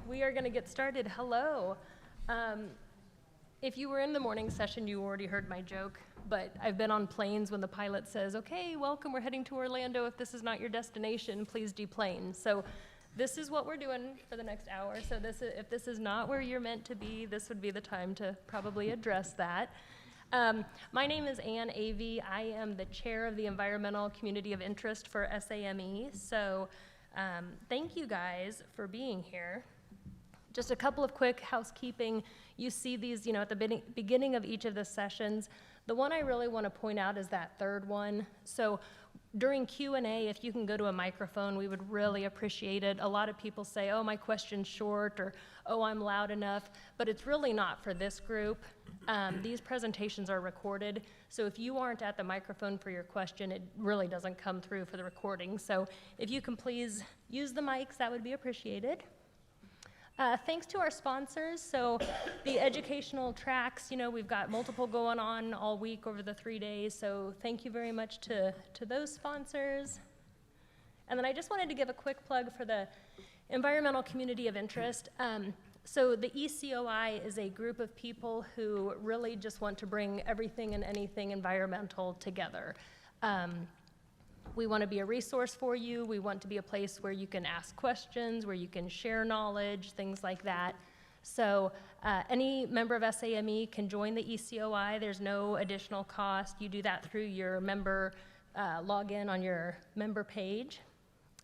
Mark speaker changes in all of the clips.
Speaker 1: We are going to get started. Hello. If you were in the morning session, you already heard my joke, but I've been on planes when the pilot says, okay, welcome, we're heading to Orlando. If this is not your destination, please deplane. So this is what we're doing for the next hour. So if this is not where you're meant to be, this would be the time to probably address that. My name is Ann Avey. I am the chair of the Environmental Community of Interest for SAME. So thank you guys for being here. Just a couple of quick housekeeping. You see these, at the beginning of each of the sessions. The one I really want to point out is that third one. So during Q&A, if you can go to a microphone, we would really appreciate it. A lot of people say, oh, my question's short, or oh, I'm loud enough, but it's really not for this group. These presentations are recorded, so if you aren't at the microphone for your question, it really doesn't come through for the recording. So if you can please use the mics, that would be appreciated. Thanks to our sponsors. So the educational tracks, we've got multiple going on all week over the 3 days. So thank you very much to those sponsors. And then I just wanted to give a quick plug for the Environmental Community of Interest. So the ECOI is a group of people who really just want to bring everything and anything environmental together. We want to be a resource for you. We want to be a place where you can ask questions, where you can share knowledge, things like that. So any member of SAME can join the ECOI. There's no additional cost. You do that through your member login on your member page.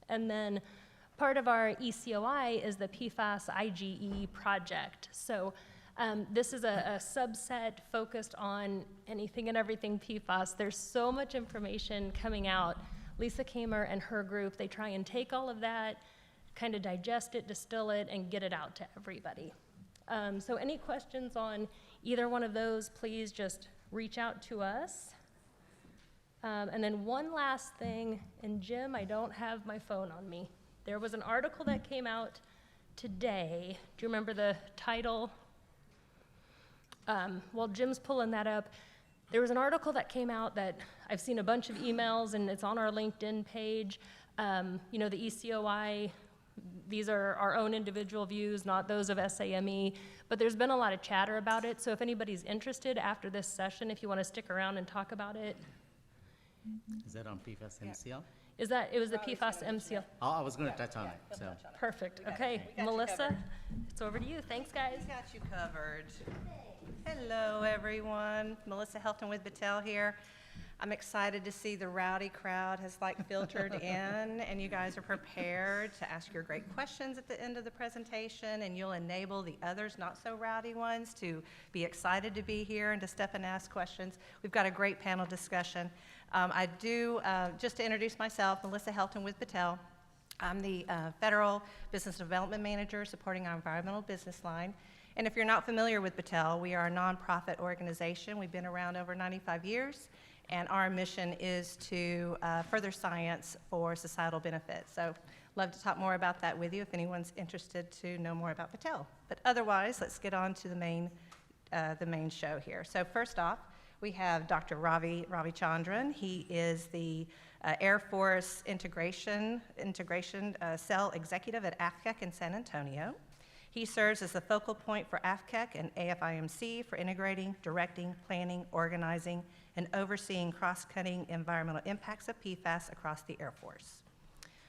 Speaker 1: And then part of our ECOI is the PFAS IGE project. So this is a subset focused on anything and everything PFAS. There's so much information coming out. Lisa Kamer and her group, they try and take all of that, kind of digest it, distill it, and get it out to everybody. So any questions on either one of those, please just reach out to us. And then one last thing, and Jim, I don't have my phone on me. There was an article that came out today. Do you remember the title? While Jim's pulling that up, there was an article that came out that I've seen a bunch of emails, and it's on our LinkedIn page. The ECOI, these are our own individual views, not those of SAME, but there's been a lot of chatter about it. So if anybody's interested after this session, if you want to stick around and talk about it.
Speaker 2: Is that on PFAS MCL?
Speaker 1: It was the PFAS MCL.
Speaker 2: Oh, I was going to touch on it. So.
Speaker 1: Perfect. Okay, Melissa, it's over to you. Thanks, guys.
Speaker 3: We got you covered. Hello, everyone. Melissa Helton with Battelle here. I'm excited to see the rowdy crowd has filtered in, and you guys are prepared to ask your great questions at the end of the presentation, and you'll enable the others, not so rowdy ones, to be excited to be here and to step and ask questions. We've got a great panel discussion. Just to introduce myself, Melissa Helton with Battelle. I'm the Federal Business Development Manager supporting our environmental business line. And if you're not familiar with Battelle, we are a nonprofit organization. We've been around over 95 years, and our mission is to further science for societal benefit. So love to talk more about that with you if anyone's interested to know more about Battelle. But otherwise, let's get on to the main show here. So first off, we have Dr. Ravi Chandran. He is the Air Force Integration Cell Executive at AFCEC in San Antonio. He serves as the focal point for AFCEC and AFIMC for integrating, directing, planning, organizing, and overseeing cross-cutting environmental impacts of PFAS across the Air Force.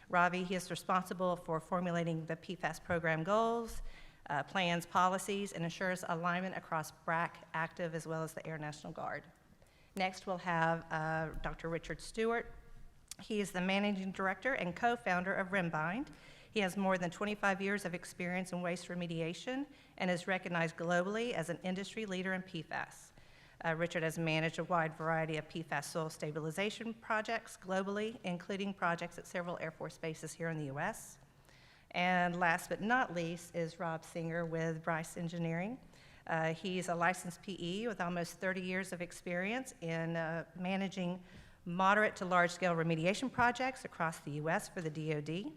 Speaker 3: Ravi, he is responsible for formulating the PFAS program goals, plans, policies, and ensures alignment across BRAC, active, as well as the Air National Guard. Next, we'll have Dr. Richard Stewart. He is the managing director and co-founder of Rembind. He has more than 25 years of experience in waste remediation and is recognized globally as an industry leader in PFAS. Richard has managed a wide variety of PFAS soil stabilization projects globally, including projects at several Air Force bases here in the U.S. And last but not least is Rob Singer with Bryce Engineering. He's a licensed PE with almost 30 years of experience in managing moderate to large-scale remediation projects across the U.S. for the DoD.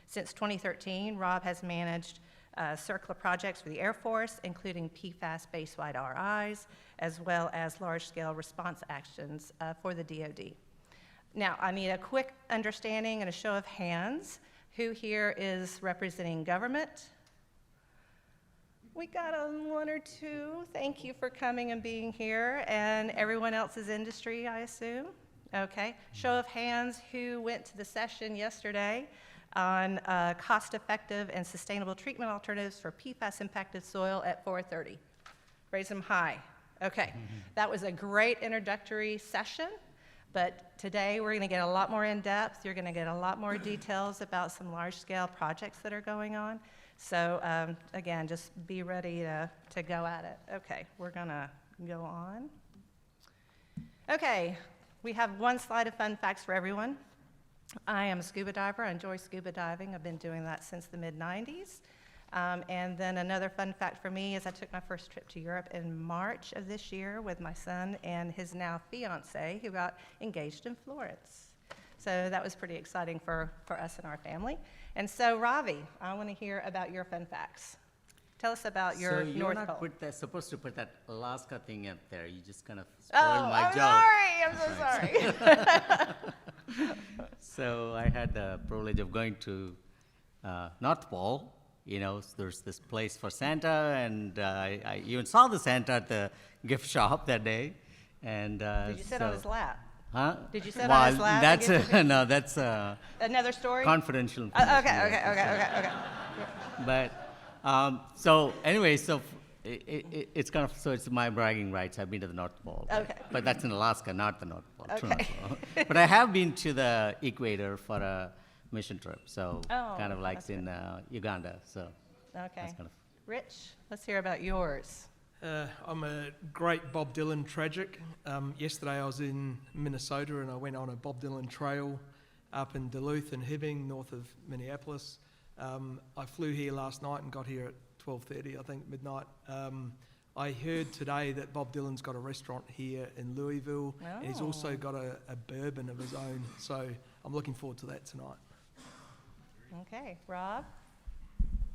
Speaker 3: Since 2013, Rob has managed CERCLA projects for the Air Force, including PFAS base-wide RIs, as well as large-scale response actions for the DoD. Now, I need a quick understanding and a show of hands. Who here is representing government? We got one or two. Thank you for coming and being here. And everyone else's industry, I assume? Okay. Show of hands who went to the session yesterday on cost-effective and sustainable treatment alternatives for PFAS-impacted soil at 4:30. Raise them high. Okay. That was a great introductory session. But today we're going to get a lot more in-depth. You're going to get a lot more details about some large-scale projects that are going on. So again, just be ready to go at it. Okay, we're going to go on. Okay, we have one slide of fun facts for everyone. I am a scuba diver. I enjoy scuba diving. I've been doing that since the mid-90s. And then another fun fact for me is I took my first trip to Europe in March of this year with my son and his now fiance, who got engaged in Florence. So that was pretty exciting for us and our family. And so, Ravi, I want to hear about your fun facts. Tell us about your
Speaker 2: So
Speaker 3: North
Speaker 2: you're
Speaker 3: Pole.
Speaker 2: not supposed to put that Alaska thing up there. You just kind of spoiled my
Speaker 3: I'm
Speaker 2: joke.
Speaker 3: sorry. I'm so sorry.
Speaker 2: So I had the privilege of going to North Pole. You know, there's this place for Santa, and I even saw the Santa at the gift shop that day. And
Speaker 3: Did you sit on his lap?
Speaker 2: Huh?
Speaker 3: Did you sit on his lap and
Speaker 2: That's
Speaker 3: give
Speaker 2: no, that's
Speaker 3: Another story?
Speaker 2: confidential
Speaker 3: Okay,
Speaker 2: information.
Speaker 3: okay.
Speaker 2: But so anyway, so it's kind of so it's my bragging rights. I've been to the North Pole.
Speaker 3: Okay.
Speaker 2: But that's in Alaska, not the North Pole. true
Speaker 3: Okay.
Speaker 2: North Pole. But I have been to the equator for a mission trip. So
Speaker 3: Oh,
Speaker 2: kind of like
Speaker 3: that's
Speaker 2: in Uganda. So
Speaker 3: Okay.
Speaker 2: that's kind of.
Speaker 3: Rich, let's hear about yours.
Speaker 4: I'm a great Bob Dylan tragic. Yesterday I was in Minnesota and I went on a Bob Dylan trail up in Duluth and Hibbing, north of Minneapolis. I flew here last night and got here at 12:30, I think, midnight. I heard today that Bob Dylan's got a restaurant here in Louisville, and he's also got a bourbon of his own, so I'm looking forward to that tonight.
Speaker 3: Okay, Rob?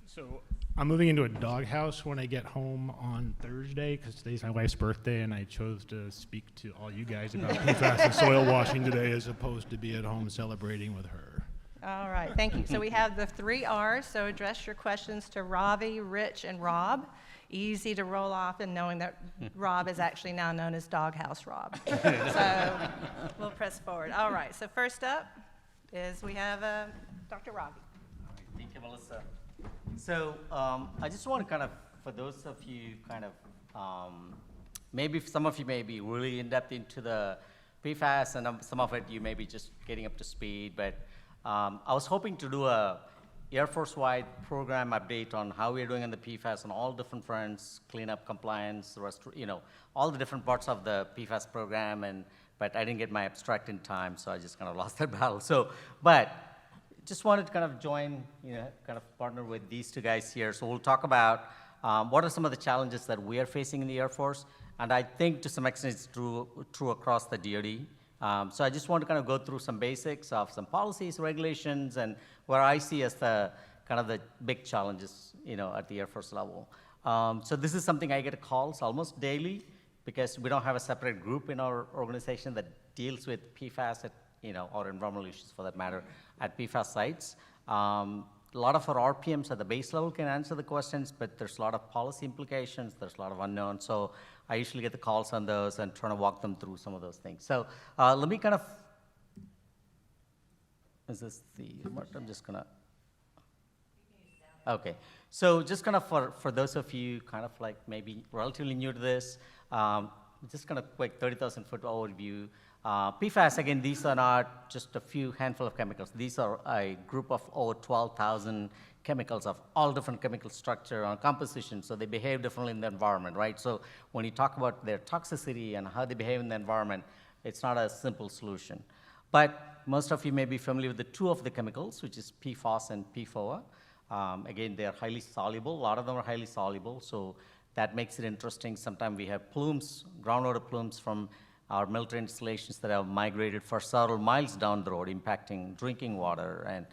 Speaker 5: So I'm moving into a doghouse when I get home on Thursday because today's my wife's birthday, and I chose to speak to all you guys about PFAS and soil washing today as opposed to be at home celebrating with her.
Speaker 3: All right, thank you. So we have the 3 R's, so address your questions to Ravi, Rich, and Rob. Easy to roll off and knowing that Rob is actually now known as Doghouse Rob. So we'll press forward. All right, so first up is we have Dr. Ravi.
Speaker 2: Thank you, Melissa. So I just want to kind of, for those of you kind of, maybe some of you may be really in-depth into the PFAS, and some of it you may be just getting up to speed, but I was hoping to do a Air Force-wide program update on how we're doing on the PFAS on all different fronts, cleanup, compliance, all the different parts of the PFAS program, but I didn't get my abstract in time, so I just kind of lost that battle. So, but just wanted to kind of join, kind of partner with these 2 guys here. So we'll talk about what are some of the challenges that we are facing in the Air Force, and I think to some extent it's true across the DoD. So I just want to kind of go through some basics of some policies, regulations, and where I see as the kind of the big challenges, at the Air Force level. So this is something I get calls almost daily because we don't have a separate group in our organization that deals with PFAS or environmental issues for that matter at PFAS sites. A lot of our RPMs at the base level can answer the questions, but there's a lot of policy implications, there's a lot of unknowns. So I usually get the calls on those and trying to walk them through some of those things. So let me kind of, is this the, what I'm just gonna, okay. So just kind of for those of you kind of like maybe relatively new to this, just kind of quick 30,000 foot overview. PFAS, again, these are not just a few handful of chemicals. These are a group of over 12,000 chemicals of all different chemical structure and composition, so they behave differently in the environment, right? So when you talk about their toxicity and how they behave in the environment, it's not a simple solution. But most of you may be familiar with the 2 of the chemicals, which is PFAS and PFOA. Again, they are highly soluble. A lot of them are highly soluble, so that makes it interesting. Sometimes we have plumes, groundwater plumes from our military installations that have migrated for several miles down the road, impacting drinking water and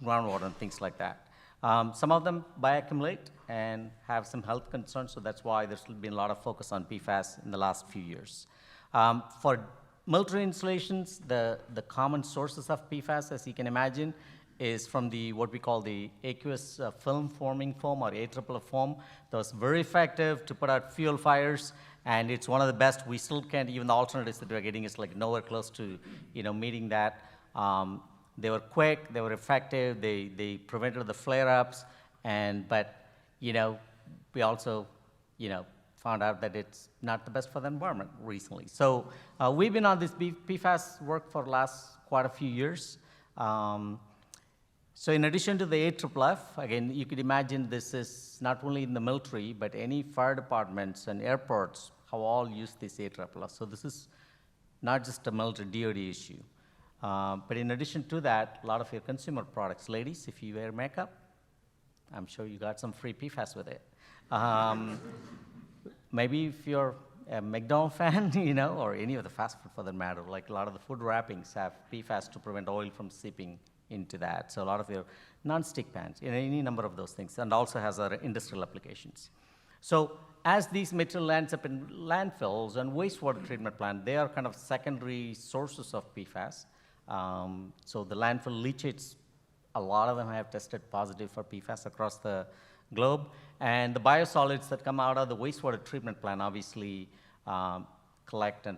Speaker 2: groundwater and things like that. Some of them bioaccumulate and have some health concerns, so that's why there's been a lot of focus on PFAS in the last few years. For military installations, the common sources of PFAS, as you can imagine, is from the what we call the aqueous film forming foam or AFFF foam. That was very effective to put out fuel fires, and it's one of the best. We still can't, even the alternatives that we're getting is like nowhere close to, meeting that. They were quick, they were effective, they prevented the flare-ups, but we also, found out that it's not the best for the environment recently. So we've been on this PFAS work for the last quite a few years. So in addition to the AFFF, again, you could imagine this is not only in the military, but any fire departments and airports have all used this AFFF. So this is not just a military DoD issue. But in addition to that, a lot of your consumer products, ladies, if you wear makeup, I'm sure you got some free PFAS with it. Maybe if you're a McDonald's fan, or any of the fast food for that matter, like a lot of the food wrappings have PFAS to prevent oil from seeping into that. So a lot of your non-stick pans, any number of those things, and also has our industrial applications. So as these material lands up in landfills and wastewater treatment plant, they are kind of secondary sources of PFAS. So the landfill leachates, a lot of them have tested positive for PFAS across the globe. And the biosolids that come out of the wastewater treatment plant obviously collect and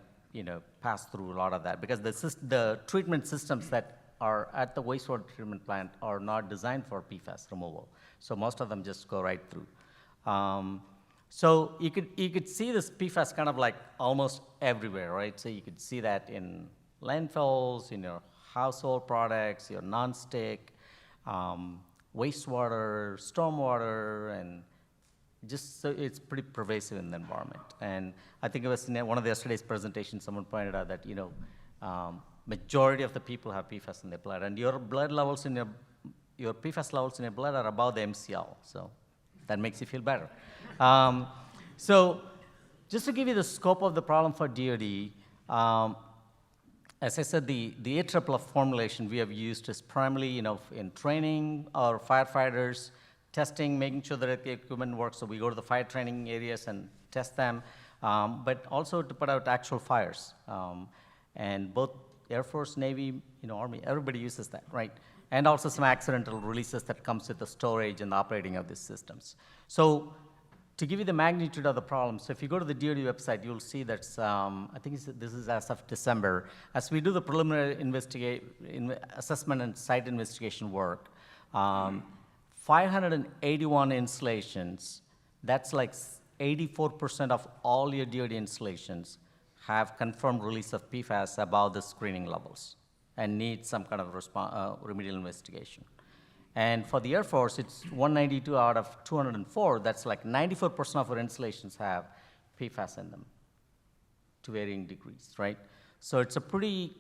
Speaker 2: pass through a lot of that, because the treatment systems that are at the wastewater treatment plant are not designed for PFAS removal. So most of them just go right through. So you could see this PFAS kind of like almost everywhere, right? So you could see that in landfills, in your household products, your non-stick, wastewater, stormwater, and just so it's pretty pervasive in the environment. And I think it was in one of yesterday's presentations, someone pointed out that majority of the people have PFAS in their blood, and your blood levels in your PFAS levels in your blood are above the MCL, so that makes you feel better. So just to give you the scope of the problem for DoD, as I said, the AFFF formulation we have used is primarily, in training our firefighters, testing, making sure that the equipment works. So we go to the fire training areas and test them, but also to put out actual fires. And both Air Force, Navy, Army, everybody uses that, right? And also some accidental releases that comes with the storage and the operating of these systems. So to give you the magnitude of the problem, so if you go to the DoD website, you'll see that I think this is as of December. As we do the preliminary assessment and site investigation work, 581 installations, that's like 84% of all your DoD installations have confirmed release of PFAS above the screening levels and need some kind of remedial investigation. And for the Air Force, it's 192 out of 204. That's like 94% of our installations have PFAS in them to varying degrees, right? So it's a pretty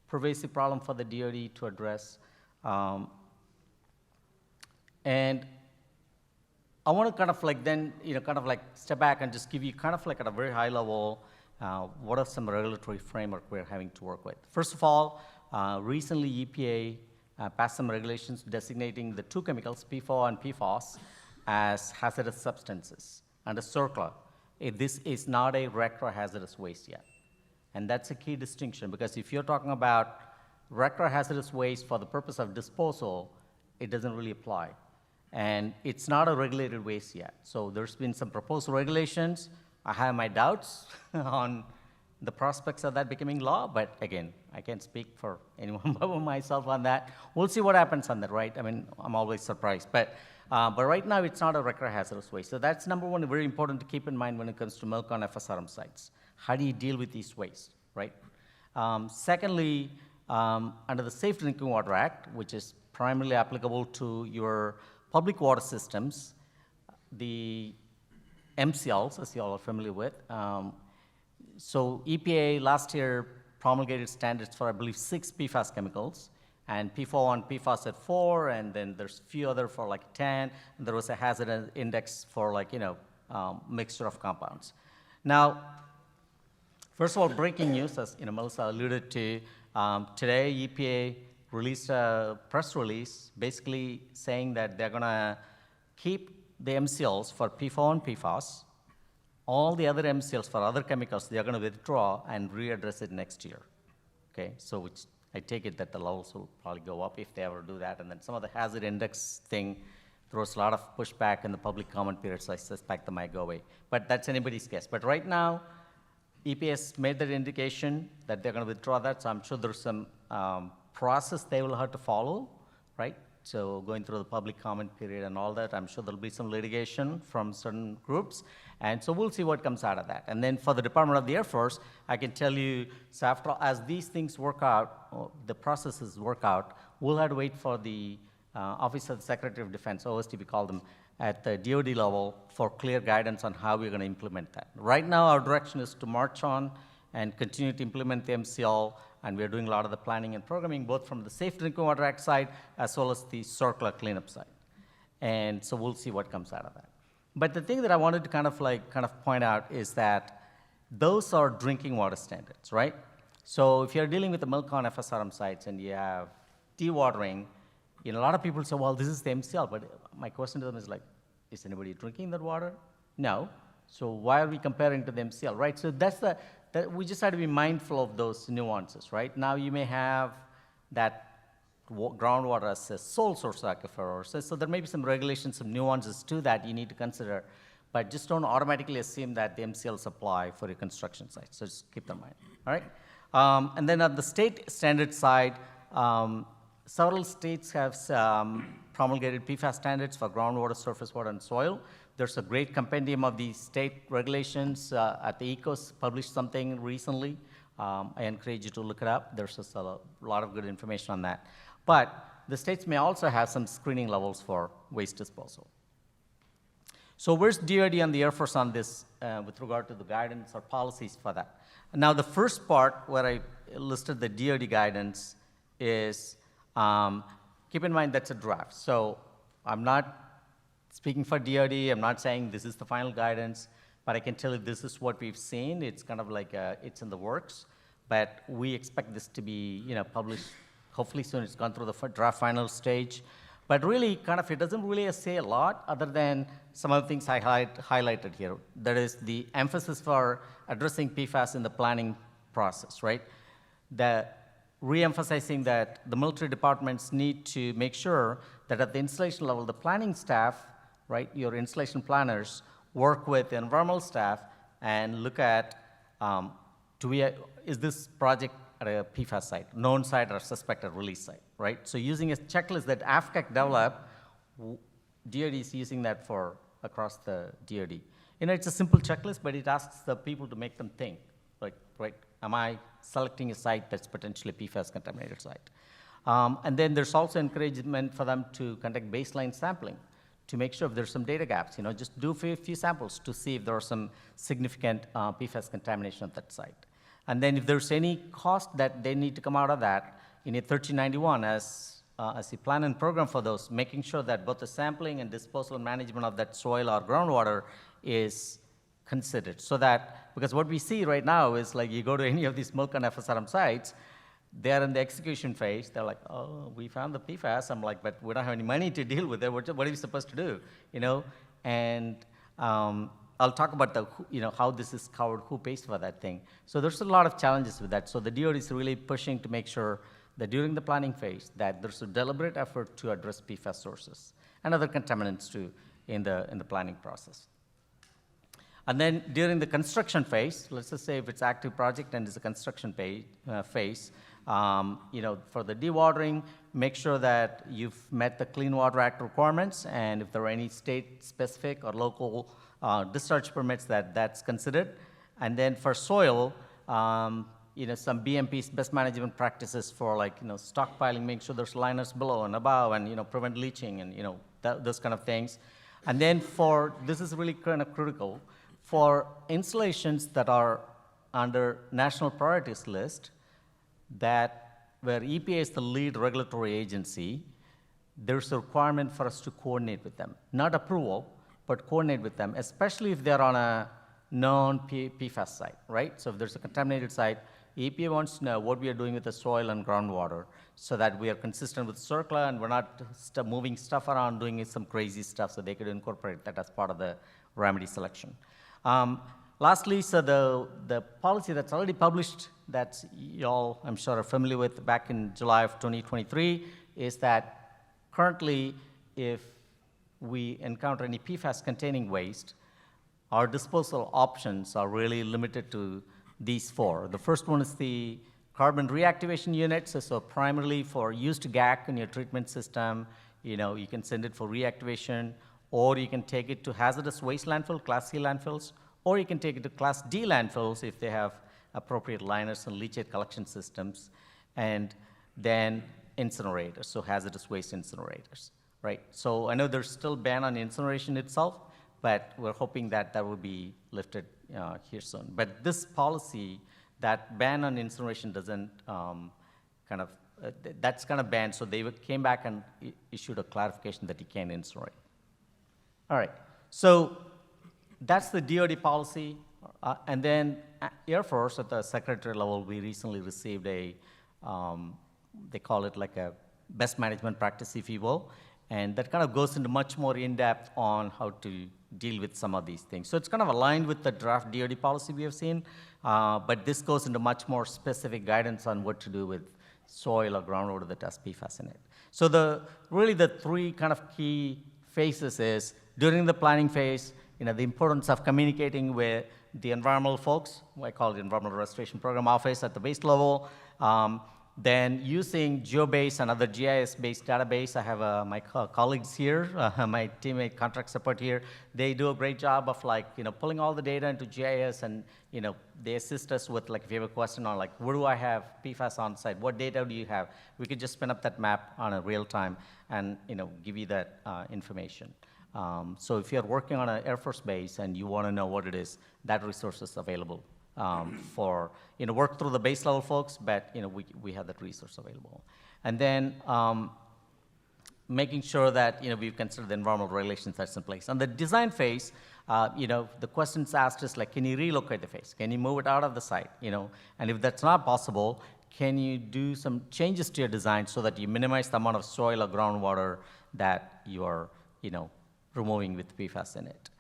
Speaker 2: pervasive problem for the DoD to address. And I want to kind of like then, step back and just give you kind of like at a very high level, what are some regulatory framework we're having to work with. First of all, recently EPA passed some regulations designating the two chemicals, PFOA and PFAS, as hazardous substances under CERCLA. This is not a rec or hazardous waste yet. And that's a key distinction, because if you're talking about rec or hazardous waste for the purpose of disposal, it doesn't really apply. And it's not a regulated waste yet. So there's been some proposed regulations. I have my doubts on the prospects of that becoming law, but again, I can't speak for anyone but myself on that. We'll see what happens on that, right? I mean, I'm always surprised. But right now, it's not a rec or hazardous waste. So that's number one, very important to keep in mind when it comes to MILCON FSRM sites. How do you deal with these wastes, right? Secondly, under the Safe Drinking Water Act, which is primarily applicable to your public water systems, the MCLs, as you all are familiar with. So EPA last year promulgated standards for, I believe, 6 PFAS chemicals, and PFOA and PFAS at 4, and then there's a few other for like 10, and there was a hazard index for like, mixture of compounds. Now, first of all, breaking news, as Melissa alluded to, today EPA released a press release basically saying that they're gonna keep the MCLs for PFOA and PFAS. All the other MCLs for other chemicals, they're gonna withdraw and readdress it next year. Okay, so which I take it that the levels will probably go up if they ever do that. And then some of the hazard index thing throws a lot of pushback in the public comment period, so I suspect they might go away. But that's anybody's guess. But right now, EPS made that indication that they're going to withdraw that, so I'm sure there's some process they will have to follow, right? So going through the public comment period and all that, I'm sure there'll be some litigation from certain groups, and so we'll see what comes out of that. And then for the Department of the Air Force, I can tell you, so after as these things work out, the processes work out, we'll have to wait for the Office of the Secretary of Defense, OST we call them, at the DoD level for clear guidance on how we're going to implement that. Right now, our direction is to march on and continue to implement the MCL, and we're doing a lot of the planning and programming, both from the Safe Drinking Water Act side as well as the circular cleanup side. And so we'll see what comes out of that. But the thing that I wanted to kind of point out is that those are drinking water standards, right? So if you're dealing with the MILCON FSRM sites and you have dewatering, a lot of people say, well, this is the MCL, but my question to them is like, is anybody drinking that water? No. So why are we comparing to the MCL, right? So we just have to be mindful of those nuances, right? Now you may have that groundwater as a sole source aquifer, or so there may be some regulations, some nuances to that you need to consider, but just don't automatically assume that the MCLs apply for your construction site. So just keep that in mind, all right? And then on the state standard side, several states have promulgated PFAS standards for groundwater, surface water, and soil. There's a great compendium of these state regulations. At the ECOS published something recently. I encourage you to look it up. There's just a lot of good information on that. But the states may also have some screening levels for waste disposal. So where's DoD and the Air Force on this with regard to the guidance or policies for that? Now, the first part where I listed the DoD guidance is keep in mind that's a draft. So I'm not speaking for DoD. I'm not saying this is the final guidance, but I can tell you this is what we've seen. It's kind of like it's in the works, but we expect this to be published hopefully soon. It's gone through the draft final stage. But really, kind of, it doesn't really say a lot other than some of the things I highlighted here. That is the emphasis for addressing PFAS in the planning process, right? Re-emphasizing that the military departments need to make sure that at the installation level, the planning staff, right, your installation planners, work with the environmental staff and look at, is this project at a PFAS site, known site or suspected release site, right? So using a checklist that AFCAC developed, DoD is using that for across the DoD. It's a simple checklist, but it asks the people to make them think, like, right, am I selecting a site that's potentially PFAS contaminated site? And then there's also encouragement for them to conduct baseline sampling to make sure if there's some data gaps, just do a few samples to see if there are some significant PFAS contamination at that site. And then if there's any cost that they need to come out of that, in a 1391 as a plan and program for those, making sure that both the sampling and disposal and management of that soil or groundwater is considered. So that, because what we see right now is like you go to any of these MILCON FSRM sites, they're in the execution phase. They're like, oh, we found the PFAS. I'm like, but we don't have any money to deal with it. What are we supposed to do? And I'll talk about how this is covered, who pays for that thing. So there's a lot of challenges with that. So the DoD is really pushing to make sure that during the planning phase that there's a deliberate effort to address PFAS sources and other contaminants too in the planning process. And then during the construction phase, let's just say if it's active project and it's a construction phase, for the dewatering, make sure that you've met the Clean Water Act requirements, and if there are any state-specific or local discharge permits, that's considered. And then for soil, some BMP's best management practices for stockpiling, make sure there's liners below and above, and prevent leaching and those kind of things. And then this is really kind of critical, for installations that are under national priorities list, where EPA is the lead regulatory agency, there's a requirement for us to coordinate with them. Not approval, but coordinate with them, especially if they're on a known PFAS site, right? So if there's a contaminated site, EPA wants to know what we are doing with the soil and groundwater so that we are consistent with CERCLA and we're not moving stuff around, doing some crazy stuff, so they could incorporate that as part of the remedy selection. Lastly, so the policy that's already published, that y'all, I'm sure, are familiar with back in July of 2023, is that currently, if we encounter any PFAS-containing waste, our disposal options are really limited to these four. The first one is the carbon reactivation units. So primarily for used GAC in your treatment system, you can send it for reactivation, or you can take it to hazardous waste landfill, Class C landfills, or you can take it to Class D landfills if they have appropriate liners and leachate collection systems, and then incinerators, so hazardous waste incinerators, right? So I know there's still ban on incineration itself, but we're hoping that that will be lifted here soon. But this policy, that ban on incineration doesn't that's kind of banned, so they came back and issued a clarification that you can't incinerate. All right, so that's the DoD policy. And then Air Force at the secretary level, we recently received a, they call it like a best management practice, if you will. And that kind of goes into much more in-depth on how to deal with some of these things. So it's kind of aligned with the draft DoD policy we have seen, but this goes into much more specific guidance on what to do with soil or groundwater that has PFAS in it. So really the three kind of key phases is, during the planning phase, the importance of communicating with the environmental folks, I call it Environmental Restoration Program Office at the base level. Then using GeoBase and other GIS-based database. I have my colleagues here, my teammate contract support here. They do a great job of pulling all the data into GIS, and they assist us with if you have a question on where do I have PFAS on site, what data do you have? We could just spin up that map on a real time and give you that information. So if you're working on an Air Force base and you want to know what it is, that resource is available for work through the base level folks, but we have that resource available. And then making sure that we've considered the environmental regulations that's in place. On the design phase, the questions asked is can you relocate the phase? Can you move it out of the site? And if that's not possible, can you do some changes to your design so that you minimize the amount of soil or groundwater that you're removing with PFAS in it?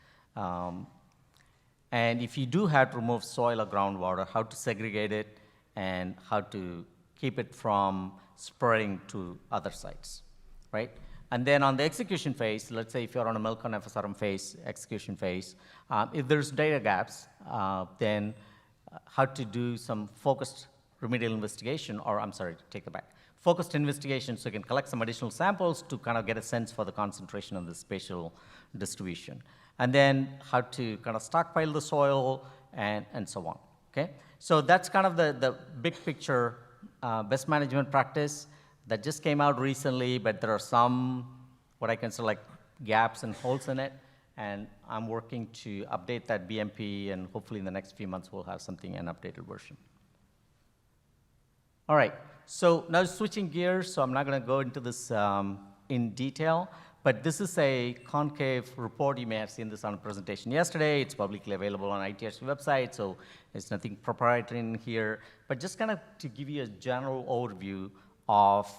Speaker 2: And if you do have to remove soil or groundwater, how to segregate it and how to keep it from spreading to other sites, right? And then on the execution phase, let's say if you're on a MILCON FSRM phase, execution phase, if there's data gaps, then how to do some focused remedial investigation, or I'm sorry, take it back. Focused investigation, so you can collect some additional samples to kind of get a sense for the concentration of the spatial distribution. And then how to kind of stockpile the soil and so on, okay? So that's kind of the big picture best management practice that just came out recently, but there are some, what I consider gaps and holes in it, and I'm working to update that BMP, and hopefully in the next few months we'll have something, an updated version. All right, so now switching gears, so I'm not gonna go into this in detail, but this is a concave report. You may have seen this on a presentation yesterday. It's publicly available on ITRC website, so there's nothing proprietary in here. But just kind of to give you a general overview of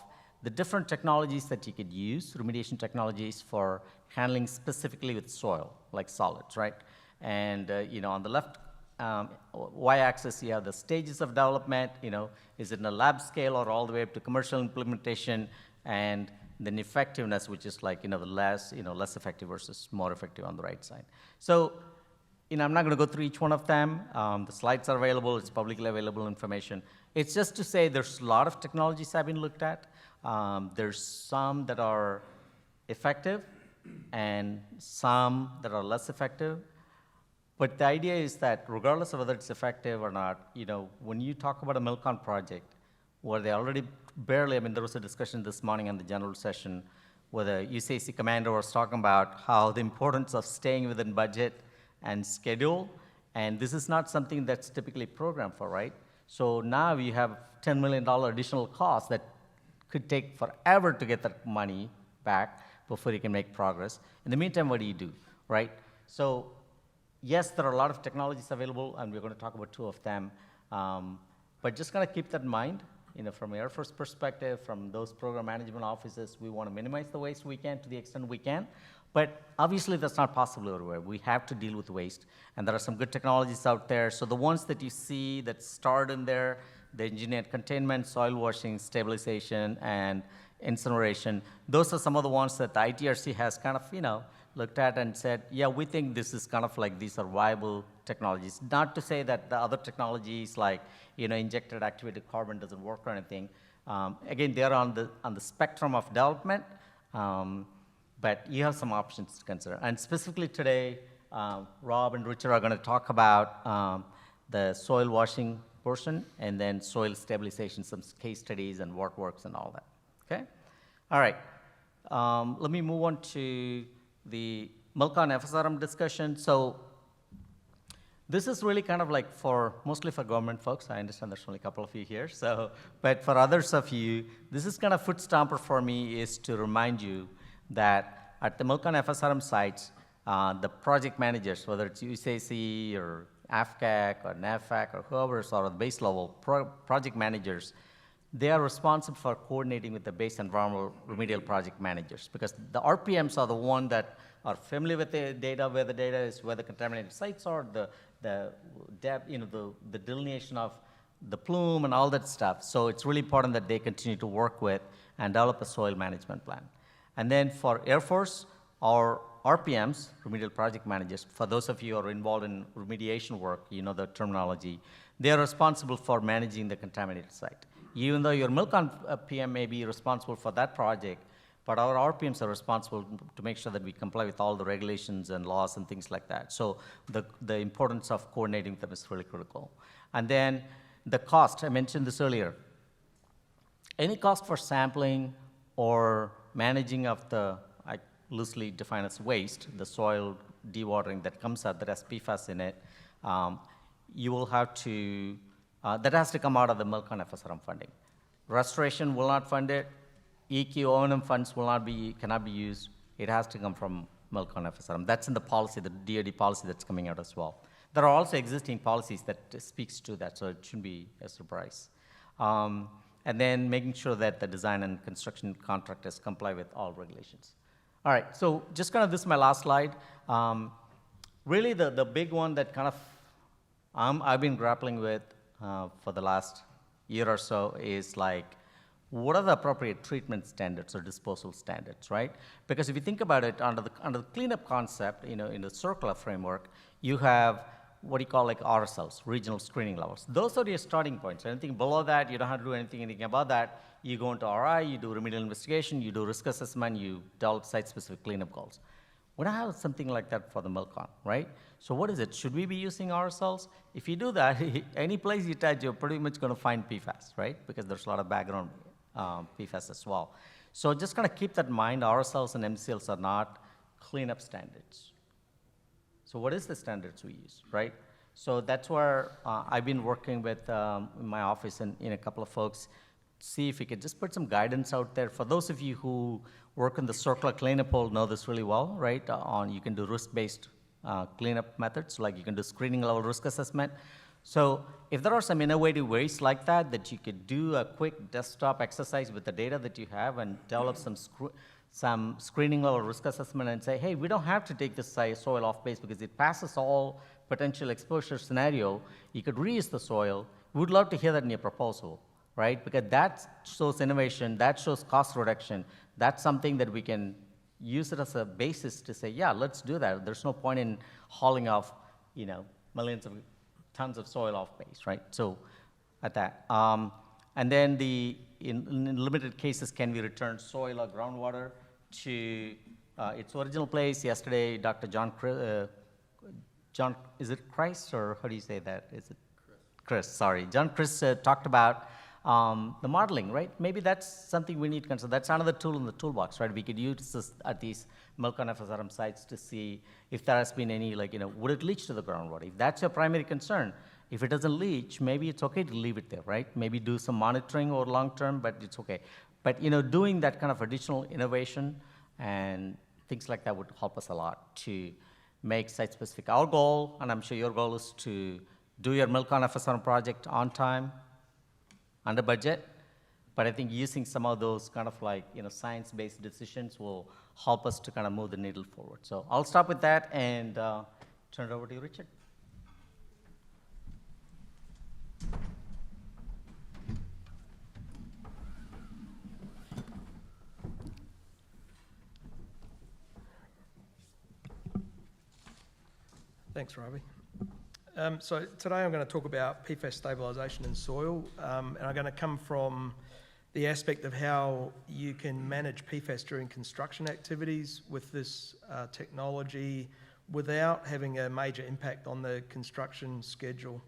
Speaker 2: the different technologies that you could use, remediation technologies for handling specifically with soil, like solids, right? And on the left y-axis, you have the stages of development. Is it in a lab scale or all the way up to commercial implementation? And then effectiveness, which is the less effective versus more effective on the right side. So, I'm not going to go through each one of them. The slides are available. It's publicly available information. It's just to say there's a lot of technologies that have been looked at. There's some that are effective and some that are less effective. But the idea is that regardless of whether it's effective or not, when you talk about a MILCON project, where they already barely, there was a discussion this morning in the general session where the UCAC commander was talking about how the importance of staying within budget and schedule, and this is not something that's typically programmed for, right? So now you have $10 million additional cost that could take forever to get that money back before you can make progress. In the meantime, what do you do, right? So yes, there are a lot of technologies available, and we're going to talk about two of them, but just kind of keep that in mind. from Air Force perspective, from those program management offices, we want to minimize the waste we can to the extent we can. But obviously, that's not possible everywhere. We have to deal with waste, and there are some good technologies out there. So the ones that you see that start in there, the engineered containment, soil washing, stabilization, and incineration, those are some of the ones that the ITRC has kind of, looked at and said, yeah, we think this is kind of like these are viable technologies. Not to say that the other technologies like, injected activated carbon doesn't work or anything. Again, they're on the spectrum of development, but you have some options to consider. And specifically today, Rob and Richard are going to talk about the soil washing portion and then soil stabilization, some case studies and what works and all that. Okay? All right. Let me move on to the MILCON FSRM discussion. So this is really kind of like mostly for government folks. I understand there's only a couple of you here. But for others of you, this is kind of foot stomper for me is to remind you that at the MILCON FSRM sites, the project managers, whether it's USAC or AFCAC or NAVFAC or whoever is at the base level, project managers, they are responsible for coordinating with the base environmental remedial project managers, because the RPMs are the one that are familiar with the data, where the data is, where the contaminated sites are, the depth, the delineation of the plume and all that stuff. So it's really important that they continue to work with and develop a soil management plan. And then for Air Force, our RPMs, remedial project managers, for those of you who are involved in remediation work, you know the terminology, they are responsible for managing the contaminated site. Even though your MILCON PM may be responsible for that project, but our RPMs are responsible to make sure that we comply with all the regulations and laws and things like that. So the importance of coordinating them is really critical. And then the cost, I mentioned this earlier. Any cost for sampling or managing of the, I loosely define as waste, the soil dewatering that comes out that has PFAS in it, you will have to, that has to come out of the MILCON FSRM funding. Restoration will not fund it. EQ O&M funds cannot be used. It has to come from MILCON FSRM. That's in the policy, the DoD policy that's coming out as well. There are also existing policies that speaks to that, so it shouldn't be a surprise. And then making sure that the design and construction contractors comply with all regulations. All right, so just kind of this is my last slide. Really the big one that kind of I've been grappling with for the last year or so is like, what are the appropriate treatment standards or disposal standards, right? Because if you think about it, under the cleanup concept, in the circular framework, you have what you call like RSLs, regional screening levels. Those are your starting points. Anything below that, you don't have to do anything above that. You go into RI, you do remedial investigation, you do risk assessment, you develop site-specific cleanup goals. We don't have something like that for the MILCON, right? So what is it? Should we be using RSLs? If you do that, any place you touch, you're pretty much going to find PFAS, right? Because there's a lot of background PFAS as well. So just kind of keep that in mind. RSLs and MCLs are not cleanup standards. So what is the standards we use, right? So that's where I've been working with in my office and a couple of folks, see if we could just put some guidance out there. For those of you who work in the circular cleanup will know this really well, right? You can do risk-based cleanup methods, like you can do screening level risk assessment. So if there are some innovative ways like that you could do a quick desktop exercise with the data that you have and develop some screening level risk assessment and say, hey, we don't have to take this soil off base because it passes all potential exposure scenario. You could reuse the soil. We would love to hear that in your proposal, right? Because that shows innovation, that shows cost reduction. That's something that we can use it as a basis to say, yeah, let's do that. There's no point in hauling off, millions of tons of soil off base, right? So at that. And then in limited cases, can we return soil or groundwater to its original place? Yesterday, Dr. John, is it Christ, or how do you say that? Is it Chris, sorry. John Chris talked about the modeling, right? Maybe that's something we need to consider. That's another tool in the toolbox, right? We could use this at these MILCON FSRM sites to see if there has been any, would it leach to the groundwater? If that's your primary concern, if it doesn't leach, maybe it's okay to leave it there, right? Maybe do some monitoring over long term, but it's okay. But, doing that kind of additional innovation and things like that would help us a lot to make site-specific. Our goal, and I'm sure your goal, is to do your MILCON FSRM project on time, under budget, But I think using some of those kind of like, science-based decisions will help us to kind of move the needle forward. So I'll stop with that and turn it over to you, Richard.
Speaker 4: Thanks, Ravi. So today I'm going to talk about PFAS stabilisation in soil, and I'm going to come from the aspect of how you can manage PFAS during construction activities with this technology without having a major impact on the construction schedule.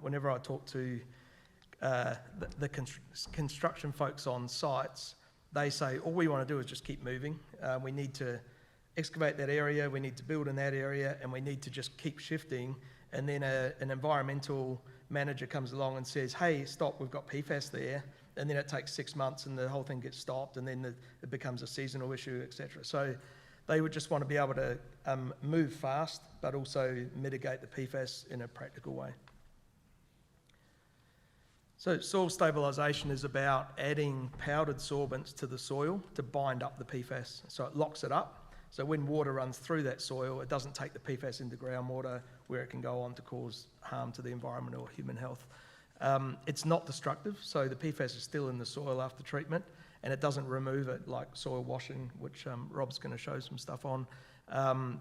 Speaker 4: Whenever I talk to the construction folks on sites, they say all we want to do is just keep moving. We need to excavate that area, we need to build in that area, and we need to just keep shifting. And then an environmental manager comes along and says, hey, stop, we've got PFAS there. And then it takes 6 months and the whole thing gets stopped, and then it becomes a seasonal issue, etc. So they would just want to be able to move fast, but also mitigate the PFAS in a practical way. So soil stabilisation is about adding powdered sorbents to the soil to bind up the PFAS. So it locks it up. So when water runs through that soil, it doesn't take the PFAS into groundwater where it can go on to cause harm to the environment or human health. It's not destructive, so the PFAS is still in the soil after treatment, and it doesn't remove it like soil washing, which Rob's going to show some stuff on.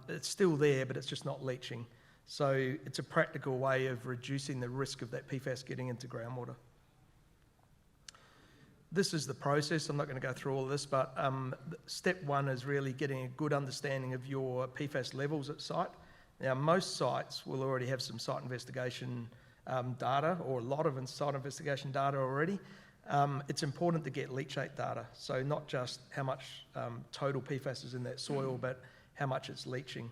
Speaker 4: It's still there, but it's just not leaching. So it's a practical way of reducing the risk of that PFAS getting into groundwater. This is the process. I'm not going to go through all of this, but step one is really getting a good understanding of your PFAS levels at site. Now, most sites will already have some site investigation data, or a lot of site investigation data already. It's important to get leachate data, so not just how much total PFAS is in that soil, but how much it's leaching.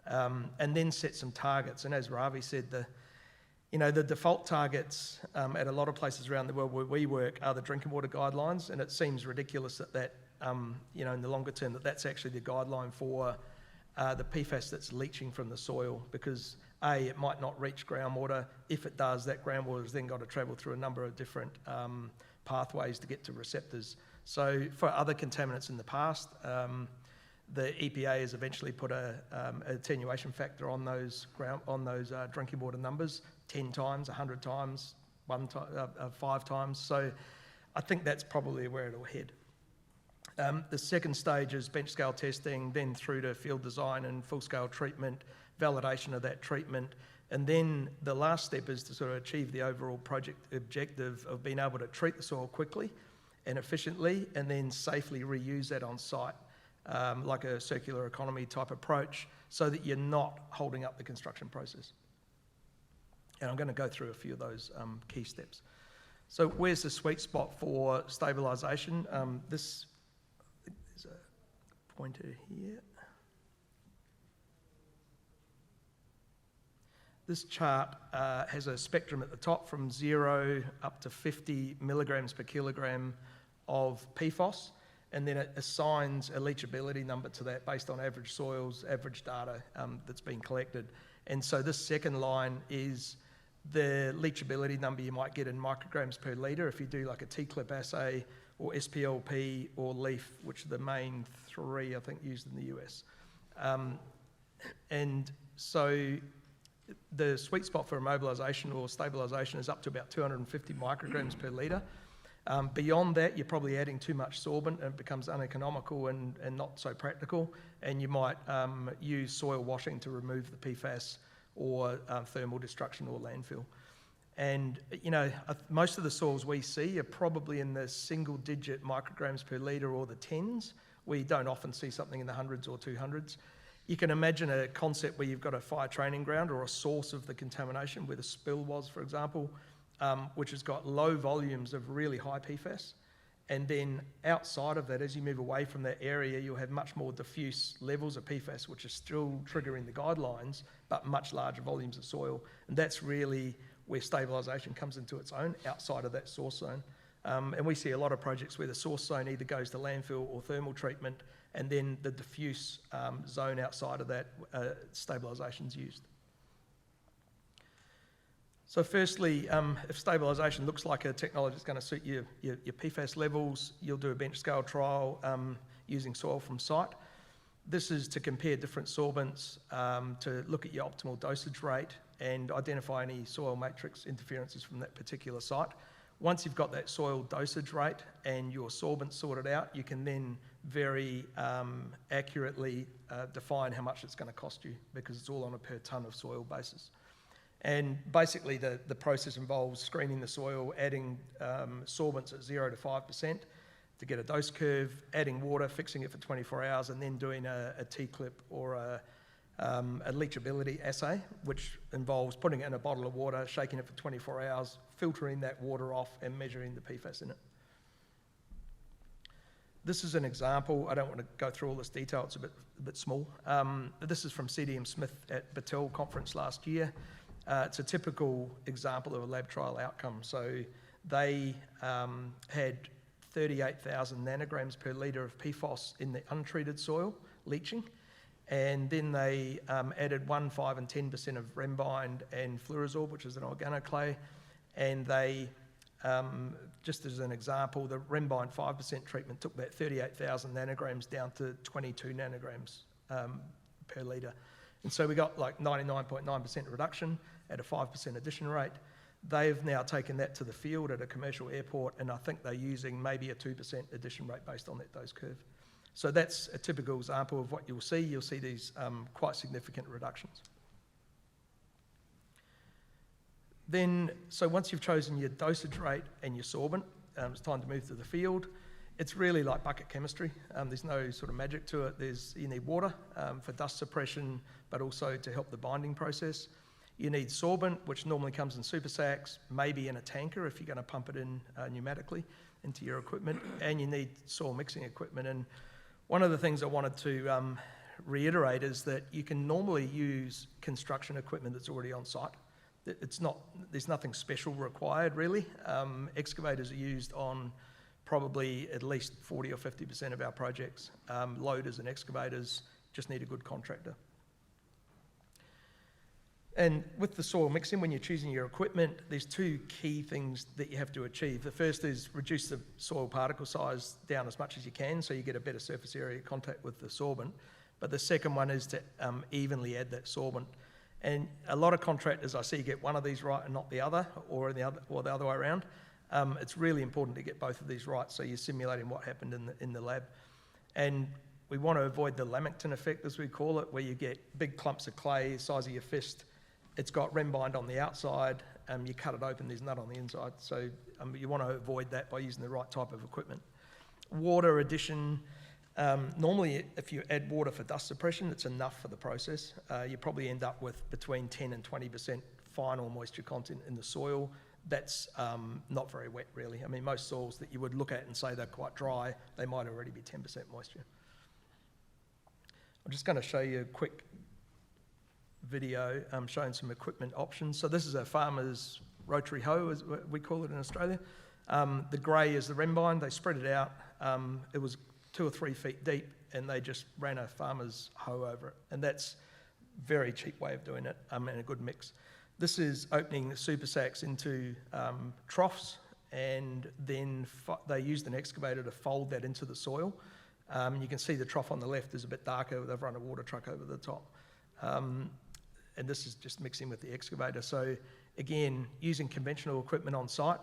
Speaker 4: And then set some targets. And as Ravi said, the default targets at a lot of places around the world where we work are the drinking water guidelines, and it seems ridiculous that in the longer term, that's actually the guideline for the PFAS that's leaching from the soil, because it might not reach groundwater. If it does, that groundwater has then got to travel through a number of different pathways to get to receptors. So for other contaminants in the past, the EPA has eventually put a attenuation factor on those drinking water numbers, 10 times, 100 times, 5 times. So I think that's probably where it'll head. The second stage is bench scale testing, then through to field design and full scale treatment, validation of that treatment. And then the last step is to sort of achieve the overall project objective of being able to treat the soil quickly and efficiently, and then safely reuse that on site. Like a circular economy type approach, so that you're not holding up the construction process. And I'm going to go through a few of those key steps. So where's the sweet spot for stabilisation? There's a pointer here. This chart has a spectrum at the top from 0 up to 50 milligrams per kilogram of PFAS. And then it assigns a leachability number to that based on average soils, average data that's been collected. And so this second line is the leachability number you might get in micrograms per litre if you do like a T-clip assay or SPLP or LEAF, which are the main three, I think, used in the US. And so the sweet spot for immobilisation or stabilisation is up to about 250 micrograms per litre. Beyond that, you're probably adding too much sorbent and it becomes uneconomical and not so practical, and you might use soil washing to remove the PFAS or thermal destruction or landfill. And, most of the soils we see are probably in the single-digit micrograms per litre or the tens. We don't often see something in the hundreds or 200s. You can imagine a concept where you've got a fire training ground or a source of the contamination where the spill was, for example, which has got low volumes of really high PFAS. And then outside of that, as you move away from that area, you'll have much more diffuse levels of PFAS, which are still triggering the guidelines, but much larger volumes of soil. And that's really where stabilisation comes into its own, outside of that source zone. And we see a lot of projects where the source zone either goes to landfill or thermal treatment, and then the diffuse zone outside of that, stabilisation's used. So firstly, if stabilisation looks like a technology that's going to suit your PFAS levels, you'll do a bench scale trial using soil from site. This is to compare different sorbents, to look at your optimal dosage rate and identify any soil matrix interferences from that particular site. Once you've got that soil dosage rate and your sorbent sorted out, you can then very accurately define how much it's going to cost you, because it's all on a per tonne of soil basis. And basically the process involves screening the soil, adding sorbents at 0 to 5% to get a dose curve, adding water, fixing it for 24 hours, and then doing a T-clip or a leachability assay, which involves putting it in a bottle of water, shaking it for 24 hours, filtering that water off and measuring the PFAS in it. This is an example. I don't want to go through all this detail, it's a bit small. This is from CDM Smith at Battelle conference last year. It's a typical example of a lab trial outcome. So they had 38,000 nanograms per litre of PFAS in the untreated soil leaching, and then they added 1, 5 and 10% of Rembind and Fluorosorb, which is an organoclay, and they, just as an example, the Rembind 5% treatment took that 38,000 nanograms down to 22 nanograms per litre. And so we got like 99.9% reduction at a 5% addition rate. They've now taken that to the field at a commercial airport, and I think they're using maybe a 2% addition rate based on that dose curve. So that's a typical example of what you'll see. You'll see these quite significant reductions. Then, so once you've chosen your dosage rate and your sorbent, it's time to move to the field. It's really like bucket chemistry. There's no sort of magic to it. You need water for dust suppression, but also to help the binding process. You need sorbent, which normally comes in super sacks, maybe in a tanker if you're going to pump it in pneumatically into your equipment, and you need soil mixing equipment. And one of the things I wanted to reiterate is that you can normally use construction equipment that's already on site. There's nothing special required really. Excavators are used on probably at least 40 or 50% of our projects. Loaders and excavators just need a good contractor. And with the soil mixing, when you're choosing your equipment, there's two key things that you have to achieve. The first is reduce the soil particle size down as much as you can so you get a better surface area contact with the sorbent. But the second one is to evenly add that sorbent. And a lot of contractors I see get one of these right and not the other, or the other way around. It's really important to get both of these right so you're simulating what happened in the lab. And we want to avoid the Lamington effect, as we call it, where you get big clumps of clay the size of your fist. It's got Rembind on the outside, you cut it open, there's none on the inside. So you want to avoid that by using the right type of equipment. Water addition, normally if you add water for dust suppression, it's enough for the process. You probably end up with between 10 and 20% final moisture content in the soil. That's not very wet really. I mean, most soils that you would look at and say they're quite dry, they might already be 10% moisture. I'm just going to show you a quick video showing some equipment options. So this is a farmer's rotary hoe, as we call it in Australia. The grey is the Rembind. They spread it out. It was 2 or 3 feet deep, and they just ran a farmer's hoe over it. And that's a very cheap way of doing it, and a good mix. This is opening the super sacks into troughs, and then they used an excavator to fold that into the soil. You can see the trough on the left is a bit darker. They've run a water truck over the top. And this is just mixing with the excavator. So again, using conventional equipment on site,